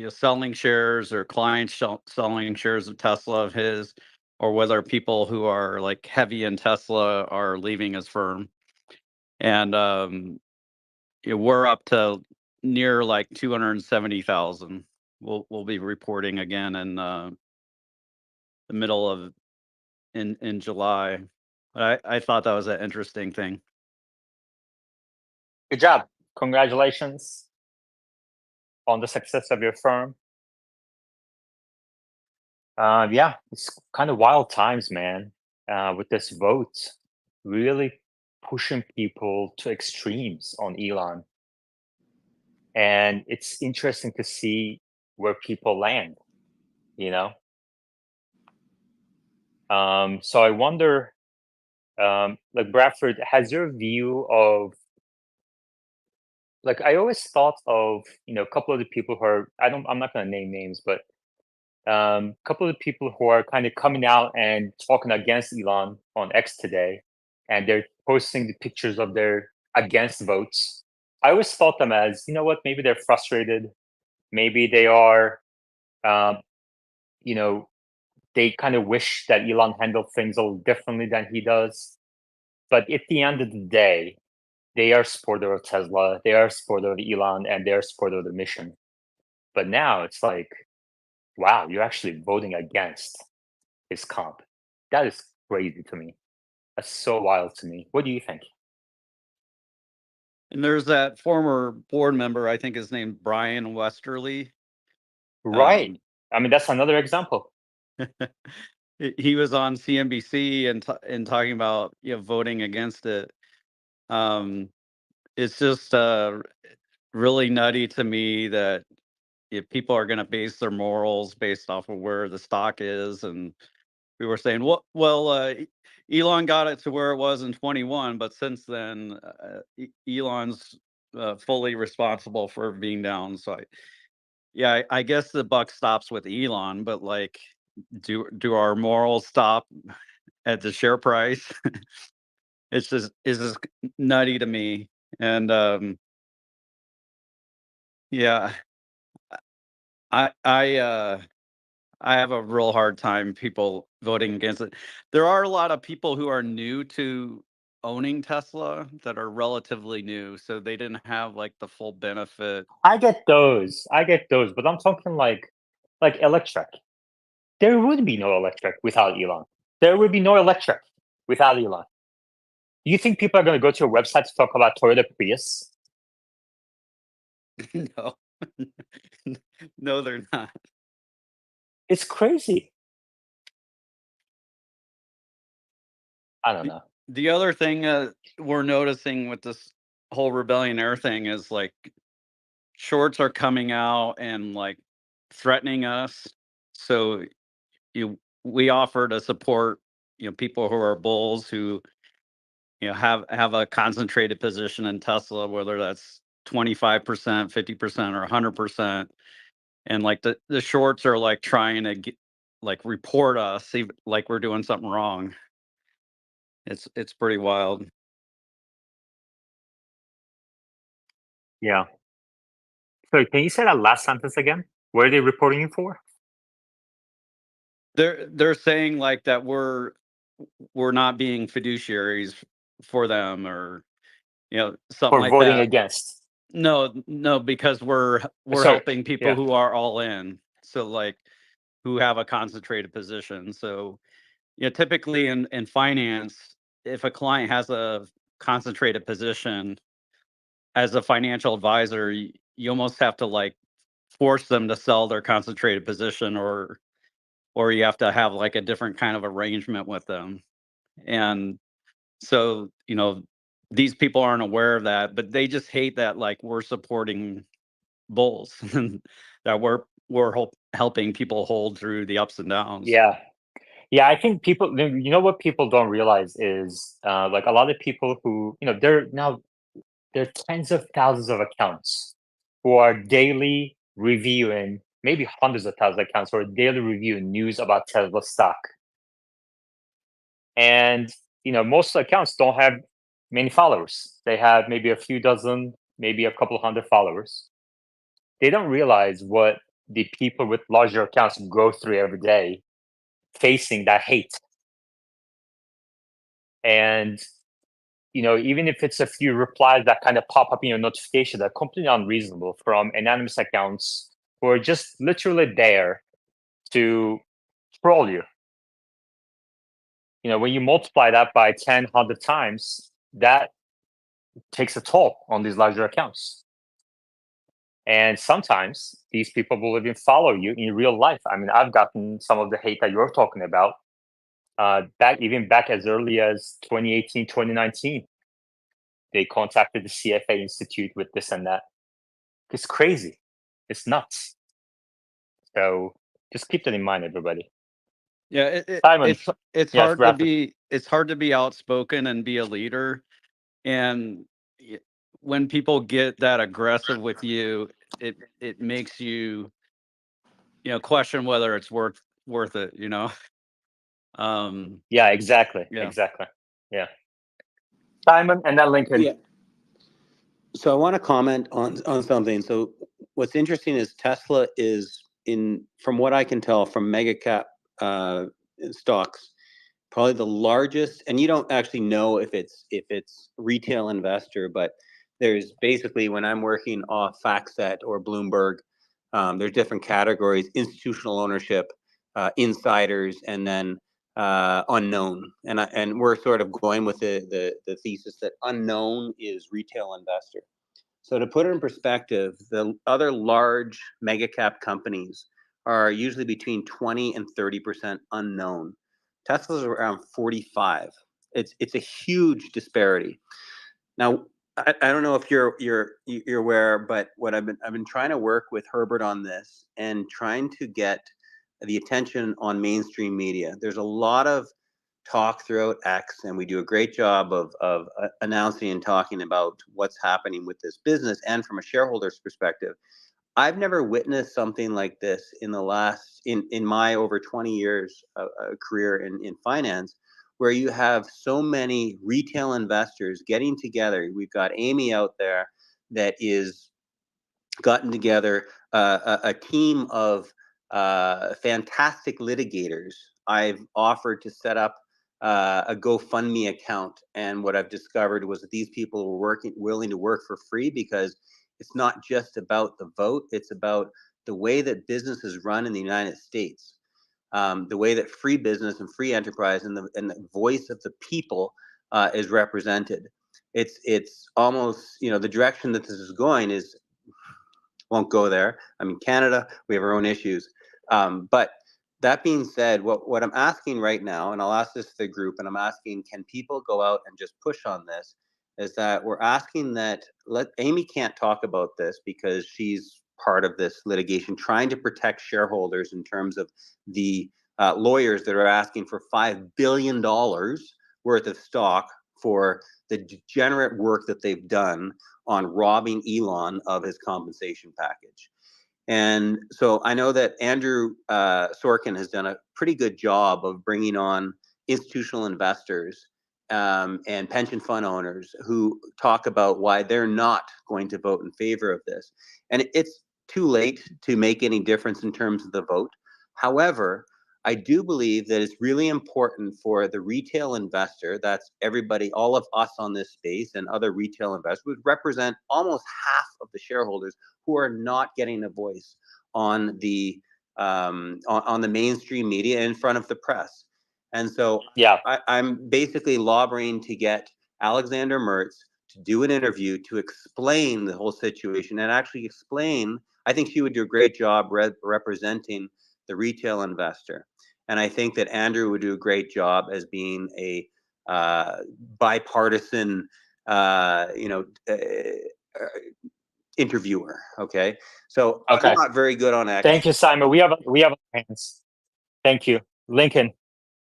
selling shares or clients selling shares of Tesla of his, or whether people who are like heavy in Tesla are leaving his firm. And we're up to near like 270,000. We'll be reporting again in the middle of in July. But I thought that was an interesting thing. Good job. Congratulations on the success of your firm. Yeah, it's kind of wild times, man, with this vote really pushing people to extremes on Elon. And it's interesting to see where people land, So I wonder, like Bradford, has your view of, like, I always thought of, a couple of the people who are, I'm not going to name names, but a couple of the people who are kind of coming out and talking against Elon on X today, and they're posting the pictures of their against votes. I always thought them as, maybe they're frustrated. Maybe they are, they kind of wish that Elon handled things a little differently than he does. But at the end of the day, they are supporter of Tesla, they are supporter of Elon, and they're supporter of the mission. But now it's like, wow, you're actually voting against his comp. That is crazy to me. That's so wild to me. What do you think? And there's that former board member, I think his name Brian Westerly. Right. I mean, that's another example. He was on CNBC and talking about voting against it. It's just really nutty to me that if people are going to base their morals based off of where the stock is and we were saying, Elon got it to where it was in 21, but since then, Elon's fully responsible for being down. So, I guess the buck stops with Elon, but like, do our morals stop at the share price? It's just nutty to me. And yeah, I have a real hard time people voting against it. There are a lot of people who are new to owning Tesla that are relatively new, so they didn't have like the full benefit. I get those, but I'm talking like electric. There would be no electric without Elon. There would be no electric without Elon. You think people are going to go to a website to talk about Toyota Prius? No, no, they're not. It's crazy. I don't know. The other thing we're noticing with this whole Rebellionaire thing is like shorts are coming out and like threatening us. So we offer to support people who are bulls who have a concentrated position in Tesla, whether that's 25%, 50%, or 100%. And like the shorts are like trying to report us, like we're doing something wrong. It's pretty wild. Yeah. So can you say that last sentence again? What are they reporting you for? They're saying like that we're not being fiduciaries for them, or something For like voting that. against. No, because we're Sorry, helping people yeah. who are all in. So like who have a concentrated position. So typically in finance, if a client has a concentrated position, as a financial advisor, you almost have to like force them to sell their concentrated position, or you have to have like a different kind of arrangement with them. And so these people aren't aware of that, but they just hate that like we're supporting bulls and that we're helping people hold through the ups and downs. Yeah. I think people, what people don't realize is like a lot of people who, there are tens of thousands of accounts who are daily reviewing, maybe hundreds of thousands of accounts who are daily reviewing news about Tesla stock. And, most accounts don't have many followers. They have maybe a few dozen, maybe a couple hundred followers. They don't realize what the people with larger accounts go through every day facing that hate. And even if it's a few replies that kind of pop up in your notification that are completely unreasonable from anonymous accounts who are just literally there to troll you. When you multiply that by 10, 100 times, that takes a toll on these larger accounts. And sometimes these people will even follow you in real life. I mean, I've gotten some of the hate that you're talking about back as early as 2018, 2019. They contacted the CFA Institute with this and that. It's crazy. It's nuts. So just keep that in mind, everybody. Yeah, Simon, it's yes, hard to wrap it. be outspoken and be a leader, and when people get that aggressive with you, it makes you question whether it's worth it. Yeah, exactly. Yeah. Exactly. Yeah. Simon and then Lincoln. Yeah. So I want to comment on something. So what's interesting is Tesla is from what I can tell from mega cap stocks, probably the largest, and you don't actually know if it's retail investor, but there's basically, when I'm working off FactSet or Bloomberg, there's different categories: institutional ownership, insiders, and then unknown. And we're sort of going with the thesis that unknown is retail investor. So to put it in perspective, the other large mega cap companies are usually between 20 and 30% unknown. Tesla's around 45. It's a huge disparity. Now, I don't know if you're aware, but what I've been trying to work with Herbert on this and trying to get the attention on mainstream media. There's a lot of talk throughout X, and we do a great job of announcing and talking about what's happening with this business and from a shareholder's perspective. I've never witnessed something like this in the last, in my over 20 years career in finance, where you have so many retail investors getting together. We've got Amy out there that is gotten together a team of fantastic litigators. I've offered to set up a GoFundMe account, and what I've discovered was that these people were willing to work for free, because it's not just about the vote, it's about the way that business is run in the United States, the way that free business and free enterprise and the voice of the people is represented. It's almost, you know, the direction that this is going is, won't go there. I mean, Canada, we have our own issues. But that being said, what I'm asking right now, and I'll ask this to the group, and I'm asking, can people go out and just push on this, is that we're asking that, Amy can't talk about this because she's part of this litigation, trying to protect shareholders in terms of the lawyers that are asking for $5 billion worth of stock for the degenerate work that they've done on robbing Elon of his compensation package. And so I know that Andrew Sorkin has done a pretty good job of bringing on institutional investors and pension fund owners who talk about why they're not going to vote in favor of this. And it's too late to make any difference in terms of the vote. However, I do believe that it's really important for the retail investor, that's everybody, all of us on this space and other retail investors, would represent almost half of the shareholders who are not getting a voice on the mainstream media in front of the press. And so I'm basically lobbying to get Alexander Mertz to do an interview to explain the whole situation and actually explain. I think she would do a great job representing the retail investor. And I think that Andrew would do a great job as being a bipartisan, interviewer. Okay, so Okay. I'm not very good on X. Thank you, Simon. We have hands. Thank you, Lincoln.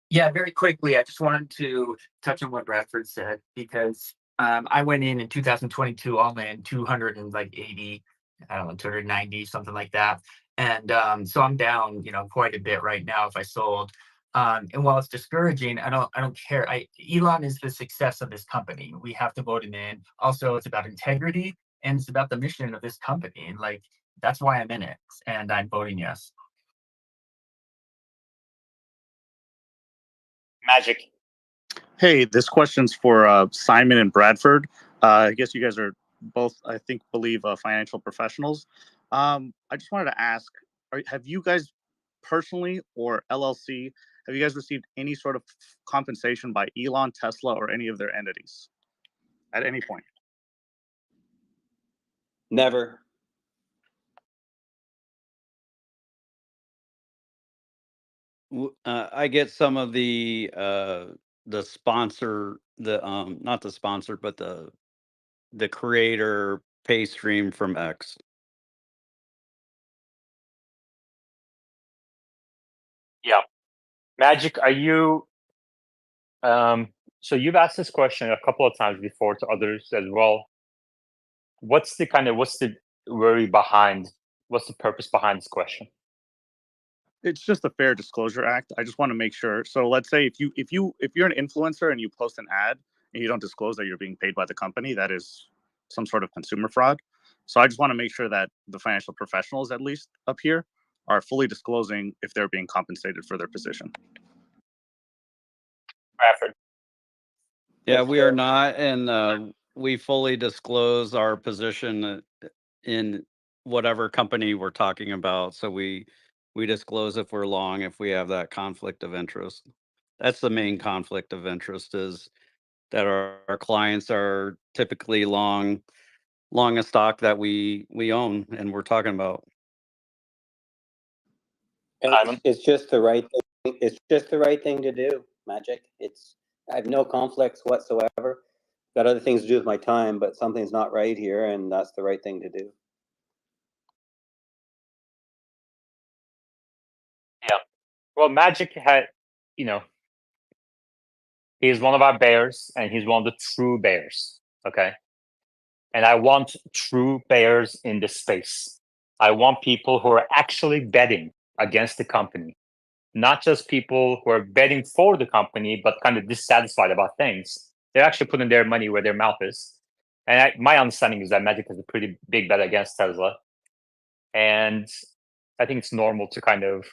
Yeah, very quickly, I just wanted to touch on what Bradford said, because I went in 2022 all in 280, I don't know, 290, something like that. And so I'm down, quite a bit right now if I sold. And while it's discouraging, I don't care. Elon is the success of this company. We have to vote him in. Also, it's about integrity and it's about the mission of this company. Like, that's why I'm in it, and I'm voting yes. Magic. Hey, this question's for Simon and Bradford. I guess you guys are both, I believe financial professionals. I just wanted to ask, have you guys personally or LLC, have you guys received any sort of compensation by Elon, Tesla, or any of their entities at any point? Never. I get some of the sponsor, not the sponsor, but the creator pay stream from X. Yeah. Magic, are you so you've asked this question a couple of times before to others as well. What's the worry behind, what's the purpose behind this question? It's just a Fair Disclosure Act. I just want to make sure. So let's say if you're an influencer and you post an ad and you don't disclose that you're being paid by the company, that is some sort of consumer fraud. So I just want to make sure that the financial professionals, at least up here, are fully disclosing if they're being compensated for their position. Bradford. Yeah, we are not, and we fully disclose our position in whatever company we're talking about. So we disclose if we're long, if we have that conflict of interest. That's the main conflict of interest, is that our clients are typically long a stock that we own and we're talking about. And it's just the right thing. It's just the right thing to do, Magic. I have no conflicts whatsoever. Got other things to do with my time, but something's not right here, and that's the right thing to do. Yeah. Well, Magic had, you know, he's one of our bears, and he's one of the true bears. Okay, and I want true bears in this space. I want people who are actually betting against the company, not just people who are betting for the company but kind of dissatisfied about things. They're actually putting their money where their mouth is. And my understanding is that Magic is a pretty big bet against Tesla. And I think it's normal to kind of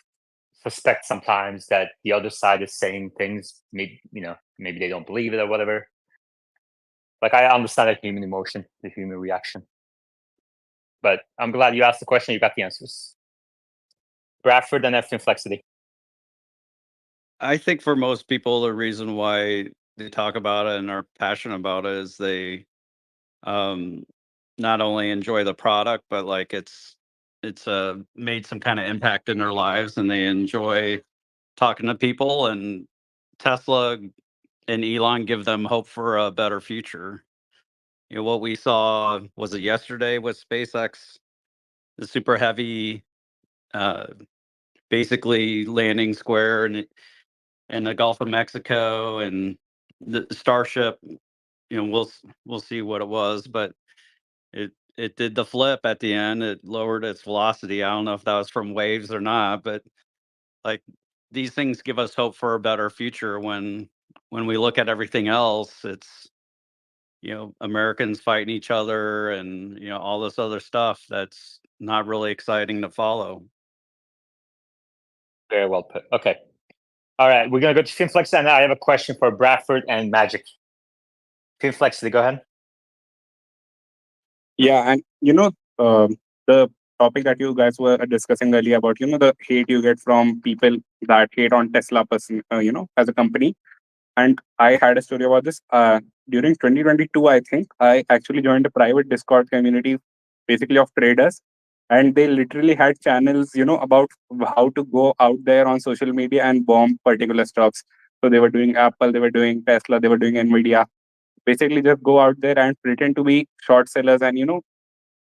suspect sometimes that the other side is saying things, maybe, maybe they don't believe it or whatever. Like, I understand the human emotion, the human reaction. But I'm glad you asked the question. You got the answers. Bradford and F Inflexity. I think for most people, the reason why they talk about it and are passionate about it is they not only enjoy the product, but like it's made some kind of impact in their lives, and they enjoy talking to people. And Tesla and Elon give them hope for a better future. You know, what we saw, was it yesterday with SpaceX, the super heavy, basically landing square in the Gulf of Mexico, and the Starship. You know, we'll see what it was, but it did the flip at the end. It lowered its velocity. I don't know if that was from waves or not, but like, these things give us hope for a better future. When we look at everything else, it's, Americans fighting each other and, all this other stuff that's not really exciting to follow. Very well put. Okay. All right. We're going to go to Finflex, and I have a question for Bradford and Magic. Finflex, go ahead. Yeah, and the topic that you guys were discussing earlier about the hate you get from people that hate on Tesla person, as a company. And I had a story about this. During 2022, I think I actually joined a private Discord community, basically of traders, and they literally had channels, about how to go out there on social media and bomb particular stocks. So they were doing Apple, they were doing Tesla, they were doing Nvidia. Basically, just go out there and pretend to be short sellers and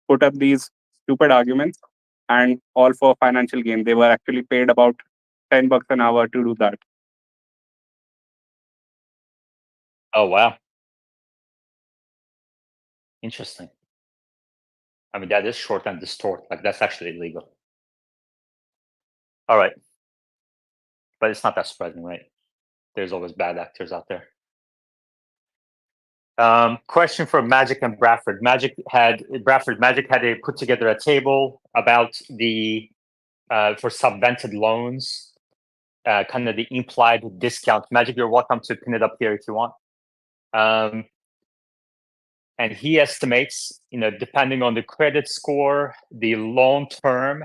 put up these stupid arguments, and all for financial gain. They were actually paid about $10 an hour to do that. Oh, wow. Interesting. I mean, that is short and distort. Like, that's actually illegal. All right. But it's not that surprising, right? There's always bad actors out there. Question for Magic and Bradford. Magic had put together a table about the for subvented loans, kind of the implied discount. Magic, you're welcome to pin it up here if you want. And he estimates, depending on the credit score, the loan term,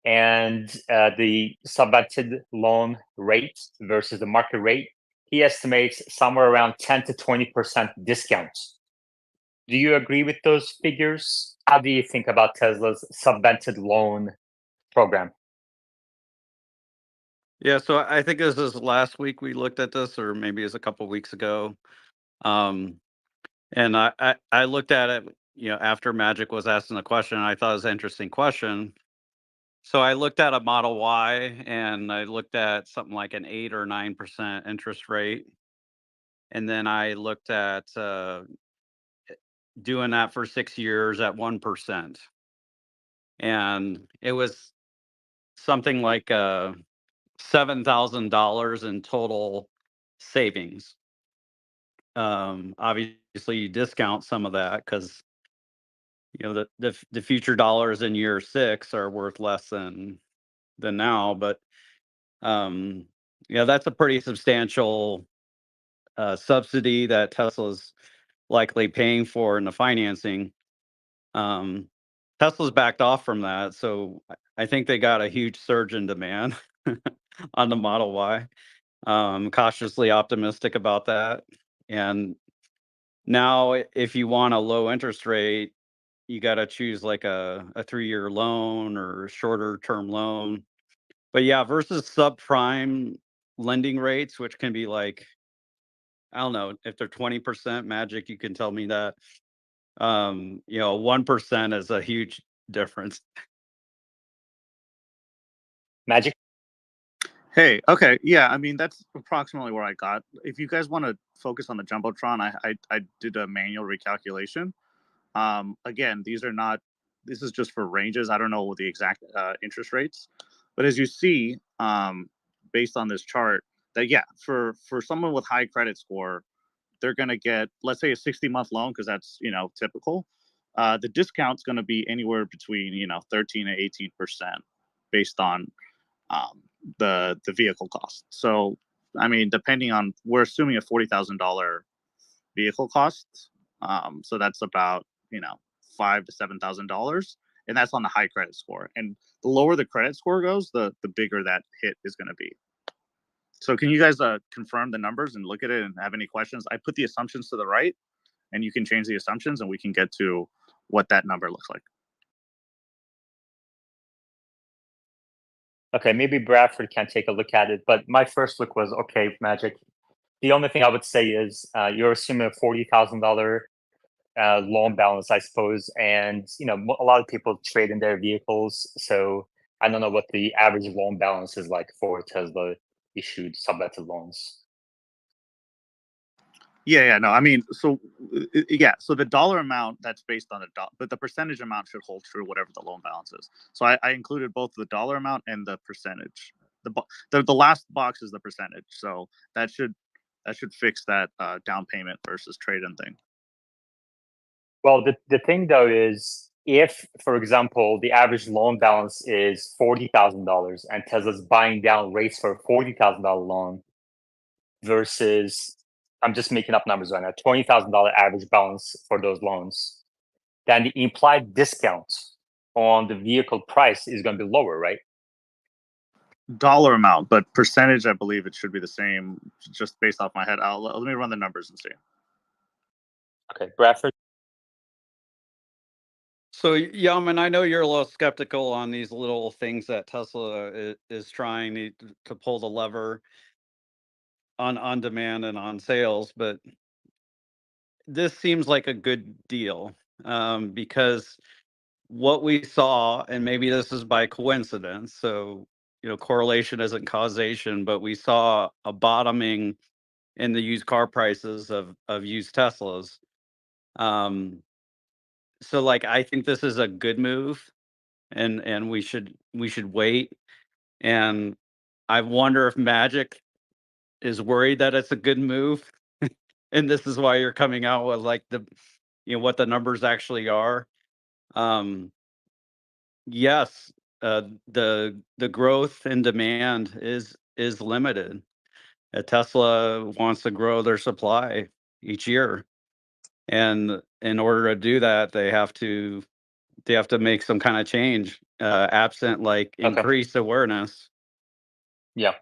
and the subvented loan rate versus the market rate, he estimates somewhere around 10 to 20% discount. Do you agree with those figures? How do you think about Tesla's subvented loan program? Yeah, so I think this is last week we looked at this, or maybe it's a couple weeks ago. And I looked at it, after Magic was asking the question. I thought it was an interesting question. So I looked at a Model Y, and I looked at something like an 8 or 9% interest rate. And then I looked at doing that for 6 years at 1%. And it was something like $7,000 in total savings. Obviously, you discount some of that because the future dollars in year 6 are worth less than now. But that's a pretty substantial subsidy that Tesla's likely paying for in the financing. Tesla's backed off from that, so I think they got a huge surge in demand on the Model Y. Cautiously optimistic about that. And now, if you want a low interest rate, you got to choose like a 3-year loan or a shorter term loan. But yeah, versus subprime lending rates, which can be like, I don't know, if they're 20%, Magic, you can tell me that. 1% is a huge difference. Magic? Hey, okay, yeah, I mean that's approximately where I got. If you guys want to focus on the jumbotron, I did a manual recalculation. Again, these are not. This is just for ranges. I don't know the exact interest rates, but as you see, based on this chart, that yeah, for someone with high credit score, they're going to get, let's say, a 60-month loan because that's typical. The discount's going to be anywhere between 13 to 18% based on the vehicle cost. So, I mean, depending on, we're assuming a $40,000 vehicle cost. So that's about $5,000 to $7,000, and that's on the high credit score. And the lower the credit score goes, the bigger that hit is going to be. So can you guys confirm the numbers and look at it and have any questions? I put the assumptions to the right, and you can change the assumptions, and we can get to what that number looks like. Okay, maybe Bradford can take a look at it, but my first look was okay, Magic. The only thing I would say is you're assuming a $40,000 loan balance, I suppose, and a lot of people trade in their vehicles, so I don't know what the average loan balance is like for Tesla issued subletted loans. Yeah, no, I mean, so yeah, so the dollar amount that's based on but the percentage amount should hold true whatever the loan balance is. So I included both the dollar amount and the percentage. The last box is the percentage, so that should fix that down payment versus trade-in thing. Well, the thing though is, if, for example, the average loan balance is $40,000 and Tesla's buying down rates for a $40,000 loan versus, I'm just making up numbers right now, $20,000 average balance for those loans, then the implied discount on the vehicle price is going to be lower, right? Dollar amount, but percentage, I believe it should be the same, just based off my head. Let me run the numbers and see. Okay, Bradford? So, Yaman, I know you're a little skeptical on these little things that Tesla is trying to pull the lever on demand and on sales, but this seems like a good deal because what we saw, and maybe this is by coincidence, so correlation isn't causation, but we saw a bottoming in the used car prices of used Teslas. So like I think this is a good move, and we should wait. And I wonder if Magic is worried that it's a good move, and this is why you're coming out with like the what the numbers actually are. Yes, the growth in demand is limited. Tesla wants to grow their supply each year, and in order to do that, they have to make some kind of change, absent like Okay. increased awareness. Yeah.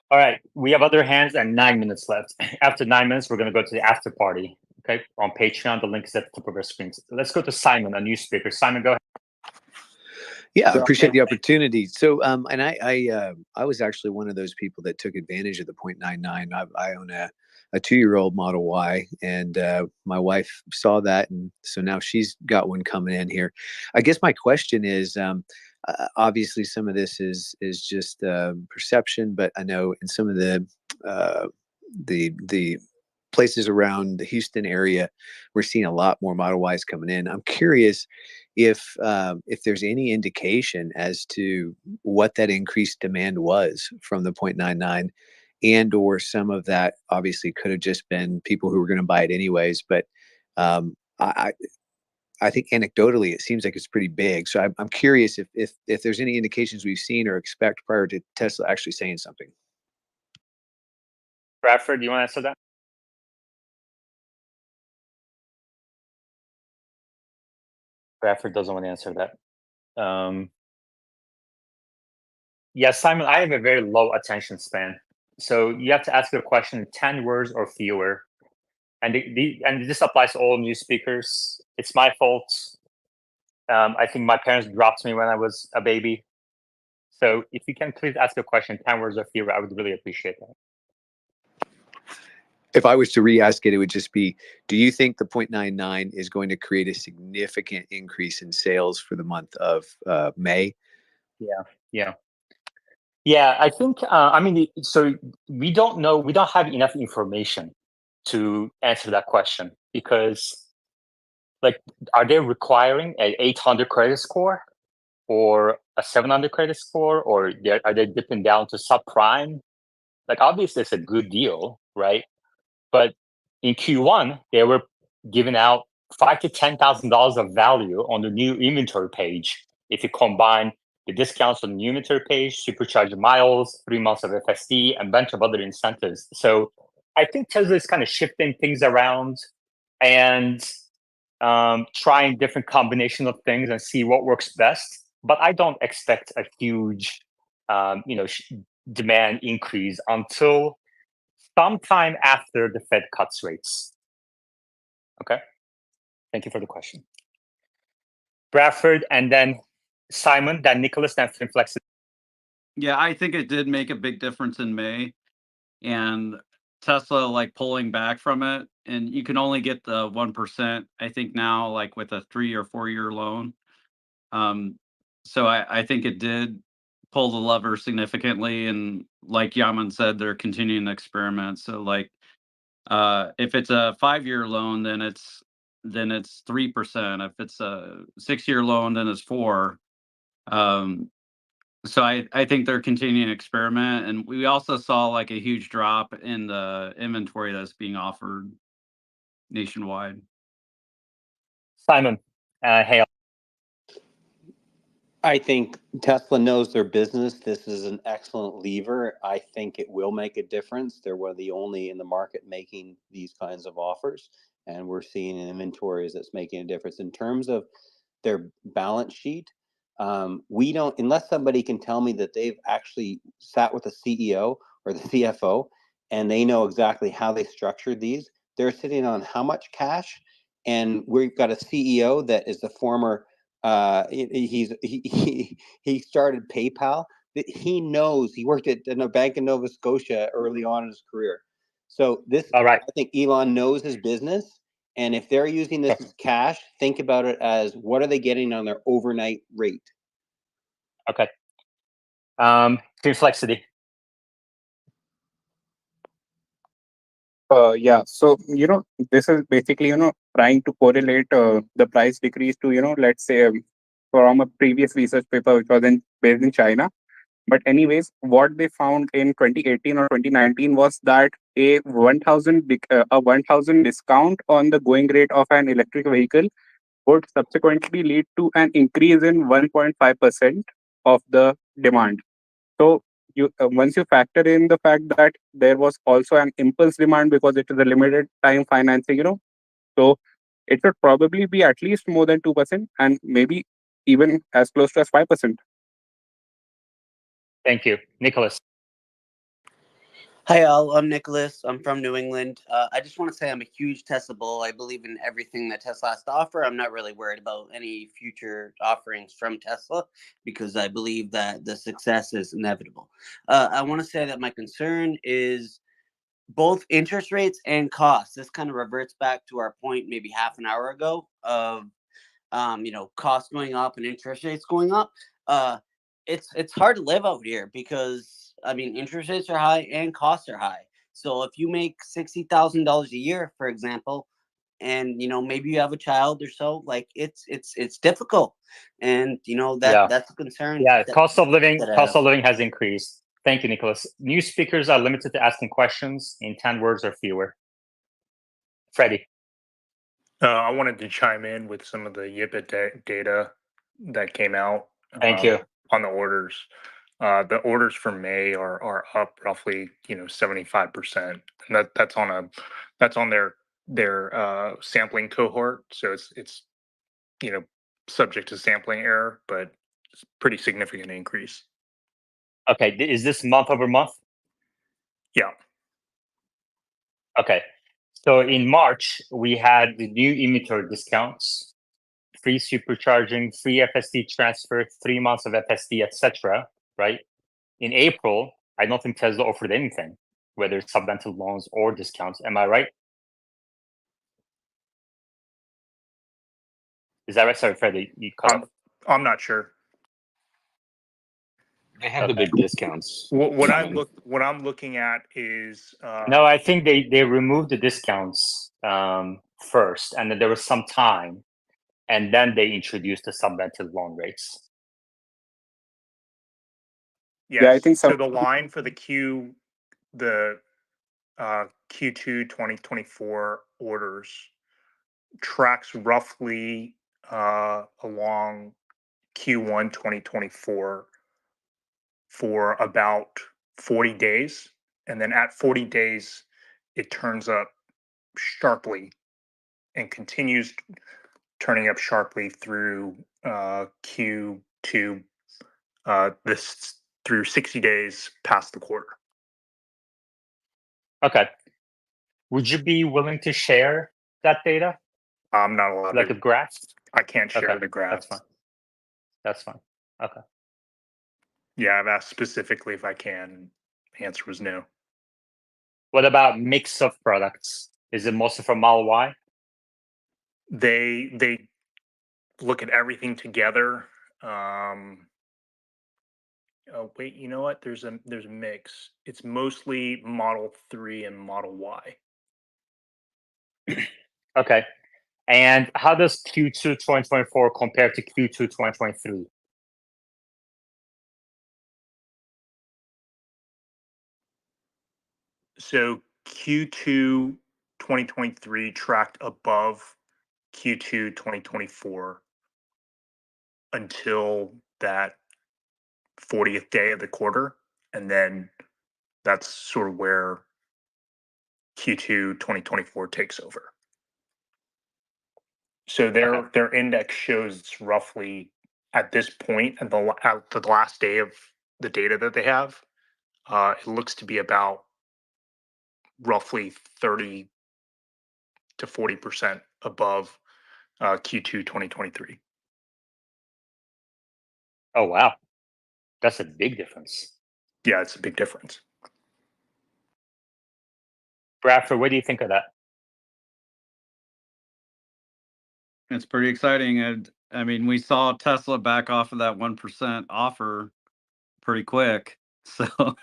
All right. We have other hands and 9 minutes left. After 9 minutes, we're going to go to the after party. Okay. On Patreon, the link is at the top of our screens. Let's go to Simon, a new speaker. Simon, go ahead. Yeah, I appreciate the opportunity. So, and I was actually one of those people that took advantage of the 0.99. I own a 2-year-old Model Y, and my wife saw that, and so now she's got one coming in here. I guess my question is, obviously, some of this is just perception, but I know in some of the places around the Houston area, we're seeing a lot more Model Ys coming in. I'm curious if there's any indication as to what that increased demand was from the 0.99, and or some of that obviously could have just been people who were going to buy it anyways. But I think anecdotally it seems like it's pretty big. So I'm curious if there's any indications we've seen or expect prior to Tesla actually saying something. Bradford, do you want to answer that? Bradford doesn't want to answer that. Yeah, Simon, I have a very low attention span. So you have to ask a question in 10 words or fewer. And and this applies to all new speakers. It's my fault. I think my parents dropped me when I was a baby. So if you can please ask a question in 10 words or fewer, I would really appreciate that. If I was to re-ask it, it would just be, do you think the 0.99 is going to create a significant increase in sales for the month of May? Yeah. Yeah, I think, I mean, so we don't know, we don't have enough information to answer that question because, like, are they requiring an 800 credit score or a 700 credit score, or are they dipping down to subprime? Like, obviously, it's a good deal, right? But in Q1, they were giving out $5,000 to $10,000 of value on the new inventory page. If you combine the discounts on the new inventory page, supercharged miles, 3 months of FSD, and a bunch of other incentives. So I think Tesla is kind of shifting things around and trying different combination of things and see what works best. But I don't expect a huge, demand increase until sometime after the Fed cuts rates. Okay. Thank you for the question. Bradford, and then Simon, then Nicholas, then Finflex. Yeah, I think it did make a big difference in May, and Tesla like pulling back from it, and you can only get the 1%, I think now, like with a 3 or 4 year loan. So I think it did pull the lever significantly, and like Yaman said, they're continuing to experiment. So like, if it's a 5 year loan, then it's 3%. If it's a 6 year loan, then it's 4. So I think they're continuing to experiment, and we also saw like a huge drop in the inventory that's being offered nationwide. Simon, hey. I think Tesla knows their business. This is an excellent lever. I think it will make a difference. They're one of the only in the market making these kinds of offers, and we're seeing in inventories that's making a difference. In terms of their balance sheet, we don't, unless somebody can tell me that they've actually sat with the CEO or the CFO and they know exactly how they structured these. They're sitting on how much cash, and we've got a CEO that is the former he started PayPal. He knows, he worked at a bank in Nova Scotia early on in his career. So this, all right. I think Elon knows his business, and if they're using this as cash, think about it as what are they getting on their overnight rate. Okay. Complexity. Yeah, so this is basically trying to correlate the price decrease to let's say from a previous research paper which was based in China. But anyways, what they found in 2018 or 2019 was that a 1,000 discount on the going rate of an electric vehicle would subsequently lead to an increase in 1.5% of the demand. So you once you factor in the fact that there was also an impulse demand because it is a limited time financing, so it should probably be at least more than 2% and maybe even as close to as 5%. Thank you, Nicholas. Hi, all. I'm Nicholas. I'm from New England. I just want to say I'm a huge Tesla bull. I believe in everything that Tesla has to offer. I'm not really worried about any future offerings from Tesla because I believe that the success is inevitable. I want to say that my concern is both interest rates and costs. This kind of reverts back to our point maybe half an hour ago of costs going up and interest rates going up. It's hard to live out here because I mean interest rates are high and costs are high. So if you make $60,000 a year, for example, and maybe you have a child or so, like it's difficult, and that's a concern. Yeah, cost of living that I have. has increased. Thank you, Nicholas. New speakers are limited to asking questions in 10 words or fewer. Freddie. I wanted to chime in with some of the YIPA data that came out. Thank you. On the orders. The orders for May are up roughly 75%. And that's on their sampling cohort. So it's subject to sampling error, but it's pretty significant increase. Okay, is this month over month? Yeah. Okay, so in March we had the new inventory discounts, free supercharging, free FSD transfer, 3 months of FSD, etc. Right? In April, I don't think Tesla offered anything, whether it's subvented loans or discounts. Am I right? Is that right? Sorry, Freddie, you cut off. I'm not sure. They have the big discounts. What coming. I'm looking at is No, I think they removed the discounts first, and then there was some time, and then they introduced the subvented loan rates. yes. Yeah, I think So the line for the Q2 2024 orders tracks roughly along Q1 2024 for about 40 days. And then at 40 days, it turns up sharply and continues turning up sharply through Q2 this through 60 days past the quarter. Okay. Would you be willing to share that data? I'm not allowed Like to. a graph? I can't share Okay, the graphs. That's fine. That's fine. Okay. Yeah, I've asked specifically if I can. The answer was no. What about mix of products? Is it mostly for Model Y? They look at everything together. Oh wait, you know what? There's a mix. It's mostly Model 3 and Model Y. Okay. And how does Q2 2024 compare to Q2 2023? So Q2 2023 tracked above Q2 2024 until that 40th day of the quarter. And then that's sort of where Q2 2024 takes over. So their index shows it's roughly at this point at the last day of the data that they have, it looks to be about roughly 30 to 40% above Q2 2023. Oh, wow. That's a big difference. Yeah, it's a big difference. Bradford, what do you think of that? It's pretty exciting. And I mean, we saw Tesla back off of that 1% offer pretty quick. So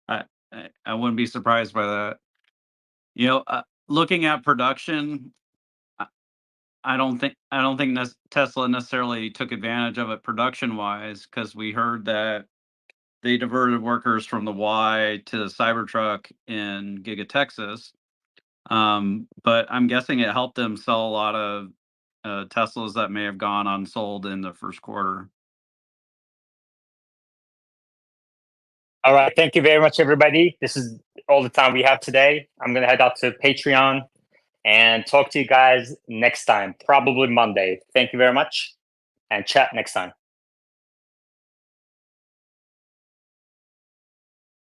I wouldn't be surprised by that. You know, looking at production, I don't think Tesla necessarily took advantage of it production wise, because we heard that they diverted workers from the Y to the Cybertruck in Giga Texas. But I'm guessing it helped them sell a lot of Teslas that may have gone unsold in the first quarter. All right. Thank you very much, everybody. This is all the time we have today. I'm going to head out to Patreon and talk to you guys next time, probably Monday. Thank you very much, and chat next time.